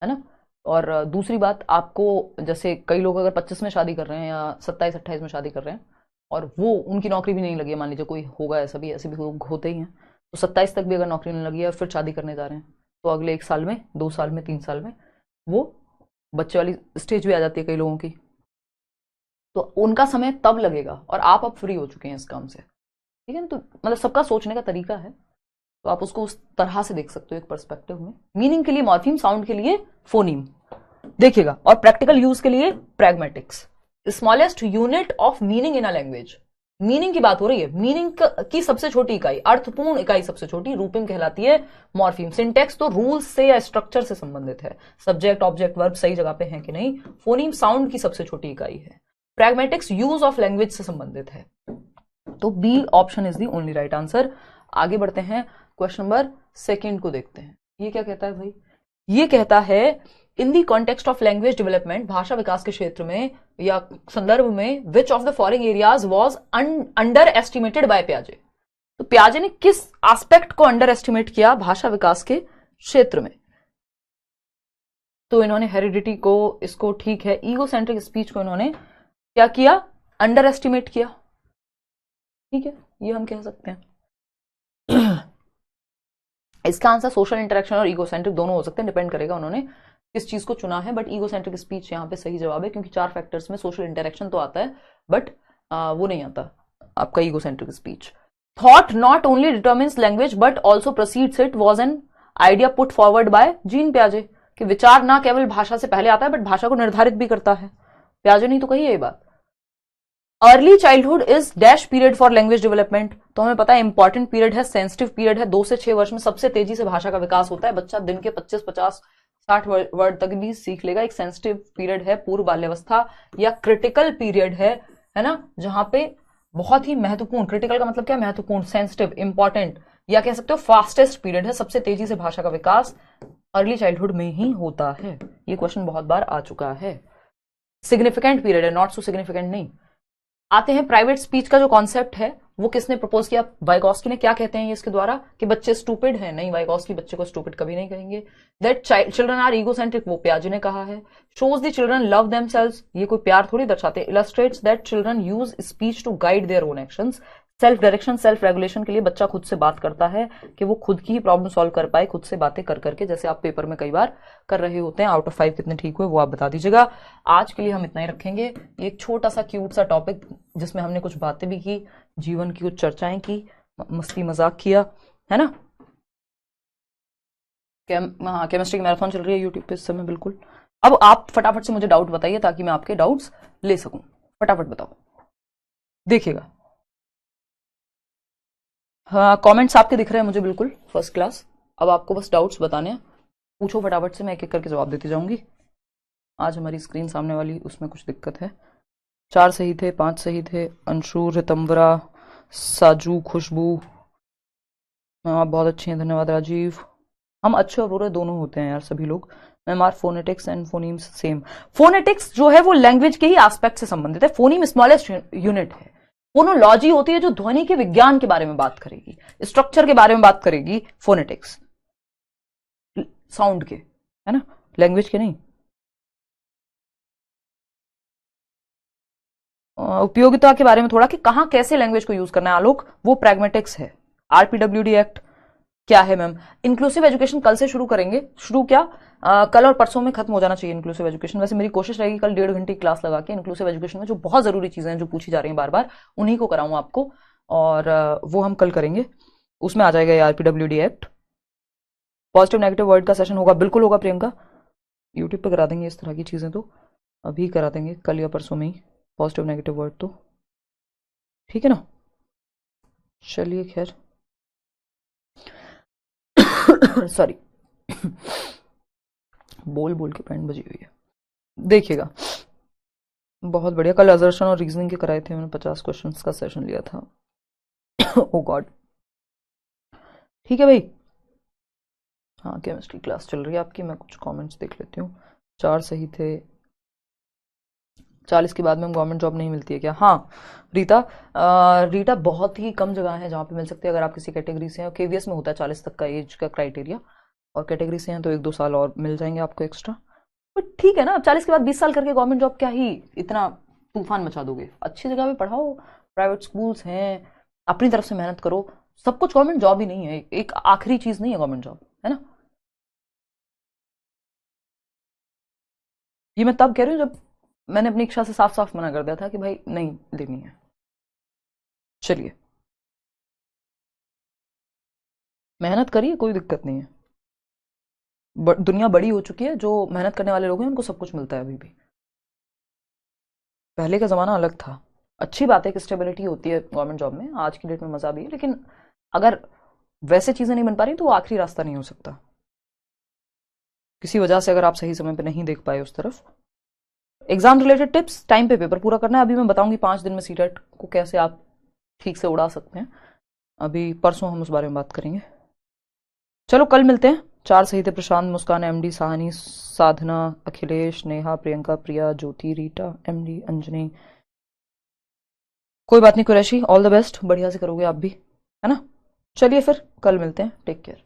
है ना। और दूसरी बात, आपको जैसे कई लोग अगर 25 में शादी कर रहे हैं या 27-28 में शादी कर रहे हैं और वो उनकी नौकरी भी नहीं लगी है, मान लीजिए कोई होगा ऐसा भी, ऐसे भी लोग होते ही हैं, तो 27 तक भी अगर नौकरी नहीं लगी है और फिर शादी करने जा रहे हैं, तो अगले 1 साल में, 2 साल में, 3 साल में वो बच्चे वाली स्टेज भी आ जाती है कई लोगों की, तो उनका समय तब लगेगा और आप अब फ्री हो चुके हैं इस काम से। ठीक है ना, तो मतलब सबका सोचने का तरीका है, तो आप उसको उस तरह से देख सकते हो एक पर्सपेक्टिव में। मीनिंग के लिए मॉर्फीम, साउंड के लिए फोनीम देखिएगा, और प्रैक्टिकल यूज के लिए pragmatics. Smallest unit of meaning in a language, meaning की बात हो रही है, मीनिंग की सबसे छोटी इकाई, अर्थपूर्ण इकाई सबसे छोटी रूपिम कहलाती है मॉर्फीम। सिंटेक्स तो रूल्स से या स्ट्रक्चर से संबंधित है, सब्जेक्ट ऑब्जेक्ट वर्ब सही जगह पे है कि नहीं। फोनीम साउंड की सबसे छोटी इकाई है। प्रैग्मेटिक्स यूज ऑफ लैंग्वेज से संबंधित है। तो B option is the only right answer. आगे बढ़ते हैं, क्वेश्चन नंबर 2 को देखते हैं। ये क्या कहता है भाई? ये कहता है in the context of language development, भाषा विकास के क्षेत्र में या संदर्भ में, which of the following areas was underestimated by प्याजे। तो प्याजे ने किस एस्पेक्ट को अंडर एस्टिमेट किया भाषा विकास के क्षेत्र में? तो इन्होंने हेरिडिटी को, इसको ठीक है, ईगोसेंट्रिक स्पीच को इन्होंने क्या किया? अंडर एस्टिमेट किया। ठीक है, ये हम कह सकते हैं। इसका आंसर सोशल इंटरेक्शन और ईगोसेंट्रिक दोनों हो सकते हैं, डिपेंड करेगा उन्होंने किस चीज को चुना है, बट ईगोसेंट्रिक स्पीच यहां पे सही जवाब है, क्योंकि 4 फैक्टर्स में सोशल इंटरेक्शन तो आता है बट वो नहीं आता आपका egocentric speech. Thought not only determines language but also precedes it was an idea put forward by Jean प्याजे, कि विचार ना केवल भाषा से पहले आता है बट भाषा को निर्धारित भी करता है। प्याजे ने तो कही है ये बात। Early childhood is dash period for language development, तो हमें पता है इंपॉर्टेंट पीरियड है, सेंसिटिव पीरियड है। 2 से 6 वर्ष में सबसे तेजी से भाषा का विकास होता है। बच्चा दिन के 25, 50, 60 वर्ड तक भी सीख लेगा। एक सेंसिटिव पीरियड है, पूर्व बाल्यावस्था या क्रिटिकल पीरियड है ना, जहां पे बहुत ही महत्वपूर्ण, क्रिटिकल का मतलब क्या? महत्वपूर्ण, सेंसिटिव, इंपॉर्टेंट, या कह सकते हो फास्टेस्ट पीरियड है। सबसे तेजी से भाषा का विकास अर्ली चाइल्डहुड में ही होता है। ये क्वेश्चन बहुत बार आ चुका है। सिग्निफिकेंट पीरियड है, नॉट सो सिग्निफिकेंट नहीं। आते हैं प्राइवेट स्पीच का जो कॉन्सेप्ट है वो किसने प्रपोज किया? वाइगॉस्की ने। क्या कहते हैं ये इसके द्वारा? कि बच्चे स्टूपिड हैं। नहीं, वाइगॉस्की बच्चे को स्टूपिड कभी नहीं कहेंगे। दैट चिल्ड्रन आर ईगोसेंट्रिक, वो प्याजे ने कहा है। Shows the children love themselves, ये कोई प्यार थोड़ी दर्शाते। Illustrates that children use speech to guide their own actions, self direction, self regulation के लिए बच्चा खुद से बात करता है कि वो खुद की ही प्रॉब्लम सॉल्व कर पाए, खुद से बातें कर करके, जैसे आप पेपर में कई बार कर रहे होते हैं। आउट ऑफ 5 कितने ठीक हुए वो आप बता दीजिएगा। आज के लिए हम इतना ही रखेंगे। ये एक छोटा सा क्यूट सा टॉपिक जिसमें हमने कुछ बातें भी की, जीवन की कुछ चर्चाएं की, मस्ती मजाक किया, है ना। हाँ, केमिस्ट्री की मैराथन चल रही है यूट्यूब पे इस समय, बिल्कुल। अब आप फटाफट से मुझे डाउट बताइए ताकि मैं आपके डाउट्स ले सकूं। फटाफट बताओ, देखिएगा। हाँ, कमेंट्स आपके दिख रहे हैं मुझे, बिल्कुल फर्स्ट क्लास। अब आपको बस डाउट्स बताने हैं, पूछो फटाफट से, मैं एक एक करके जवाब देती जाऊंगी। आज हमारी स्क्रीन सामने वाली, उसमें कुछ दिक्कत है। 4 सही थे, 5 सही थे। अंशु, रितंबरा, साजू, खुशबू, मैम आप बहुत अच्छी हैं, धन्यवाद। राजीव, हम अच्छे और बुरे दोनों होते हैं यार सभी लोग। Ma'am are phonetics and phonemes same? Phonetics जो है वो लैंग्वेज के ही एस्पेक्ट से संबंधित है। फोनीम स्मॉलेस्ट यूनिट है। फोनोलॉजी होती है जो ध्वनि के विज्ञान के बारे में बात करेगी, स्ट्रक्चर के बारे में बात करेगी। फोनेटिक्स साउंड के, है ना, लैंग्वेज के नहीं। उपयोगिता के बारे में थोड़ा, कि कहां कैसे लैंग्वेज को यूज करना है, आलोक, वो प्रैग्मेटिक्स है। आरपीडब्ल्यूडी एक्ट क्या है मैम? इंक्लूसिव एजुकेशन कल से शुरू करेंगे। शुरू क्या, कल और परसों में खत्म हो जाना चाहिए इंक्लूसिव एजुकेशन। वैसे मेरी कोशिश रहेगी कल 1.5 घंटे की क्लास लगा के इंक्लूसिव एजुकेशन में जो बहुत जरूरी चीजें हैं जो पूछी जा रही हैं बार बार, उन्हीं को कराऊं आपको, और वो हम कल करेंगे। उसमें आ जाएगा ये RPWD act. Positive negative word का सेशन होगा, बिल्कुल होगा प्रियंका, यूट्यूब पर करा देंगे इस तरह की चीजें, तो अभी करा देंगे कल या परसों में ही पॉजिटिव नेगेटिव वर्ड, तो ठीक है ना। चलिए खैर, सॉरी, बोल बोल के पैंट बजी हुई है। देखिएगा, बहुत बढ़िया। कल असर्शन और रीजनिंग के कराए थे मैंने, 50 क्वेश्चंस का सेशन लिया था। ओ गॉड, ठीक है भाई। हाँ, केमिस्ट्री क्लास चल रही है आपकी, मैं कुछ कमेंट्स देख लेती हूँ। 4 सही थे। 40 के बाद में गवर्नमेंट जॉब नहीं मिलती है क्या? हाँ रीता, रीटा बहुत ही कम जगह है जहाँ पे मिल सकती है अगर आप किसी कैटेगरी से हैं। केवीएस में होता है 40 तक का एज का क्राइटेरिया, और कैटेगरी से हैं तो 1-2 साल और मिल जाएंगे आपको एक्स्ट्रा। बट ठीक है ना, 40 के बाद 20 साल करके गवर्नमेंट जॉब क्या ही इतना तूफान मचा दोगे। अच्छी जगह पे पढ़ाओ, प्राइवेट स्कूल्स हैं, अपनी तरफ से मेहनत करो। सब कुछ गवर्नमेंट जॉब ही नहीं है, एक आखिरी चीज नहीं है गवर्नमेंट जॉब, है ना। ये मैं तब कह रही हूँ जब मैंने अपनी इच्छा से साफ साफ मना कर दिया था कि भाई नहीं लेनी है। चलिए, मेहनत करिए, कोई दिक्कत नहीं है। दुनिया बड़ी हो चुकी है, जो मेहनत करने वाले लोग हैं उनको सब कुछ मिलता है अभी भी। पहले का ज़माना अलग था। अच्छी बात है कि स्टेबिलिटी होती है गवर्नमेंट जॉब में, आज की डेट में मज़ा भी है, लेकिन अगर वैसे चीज़ें नहीं बन पा रही तो वो आखिरी रास्ता नहीं हो सकता। किसी वजह से अगर आप सही समय पे नहीं देख पाए उस तरफ। एग्जाम रिलेटेड टिप्स, टाइम पे पेपर पूरा करना है। अभी मैं बताऊंगी 5 दिन में सीटेट को कैसे आप ठीक से उड़ा सकते हैं। अभी परसों हम उस बारे में बात करेंगे। चलो कल मिलते हैं। 4 सही थे: प्रशांत, मुस्कान, एमडी, साहनी, साधना, अखिलेश, नेहा, प्रियंका, प्रिया, ज्योति, रीटा, एमडी, अंजनी। कोई बात नहीं कुरैशी, ऑल द बेस्ट, बढ़िया से करोगे आप भी, है ना। चलिए फिर कल मिलते हैं, टेक केयर।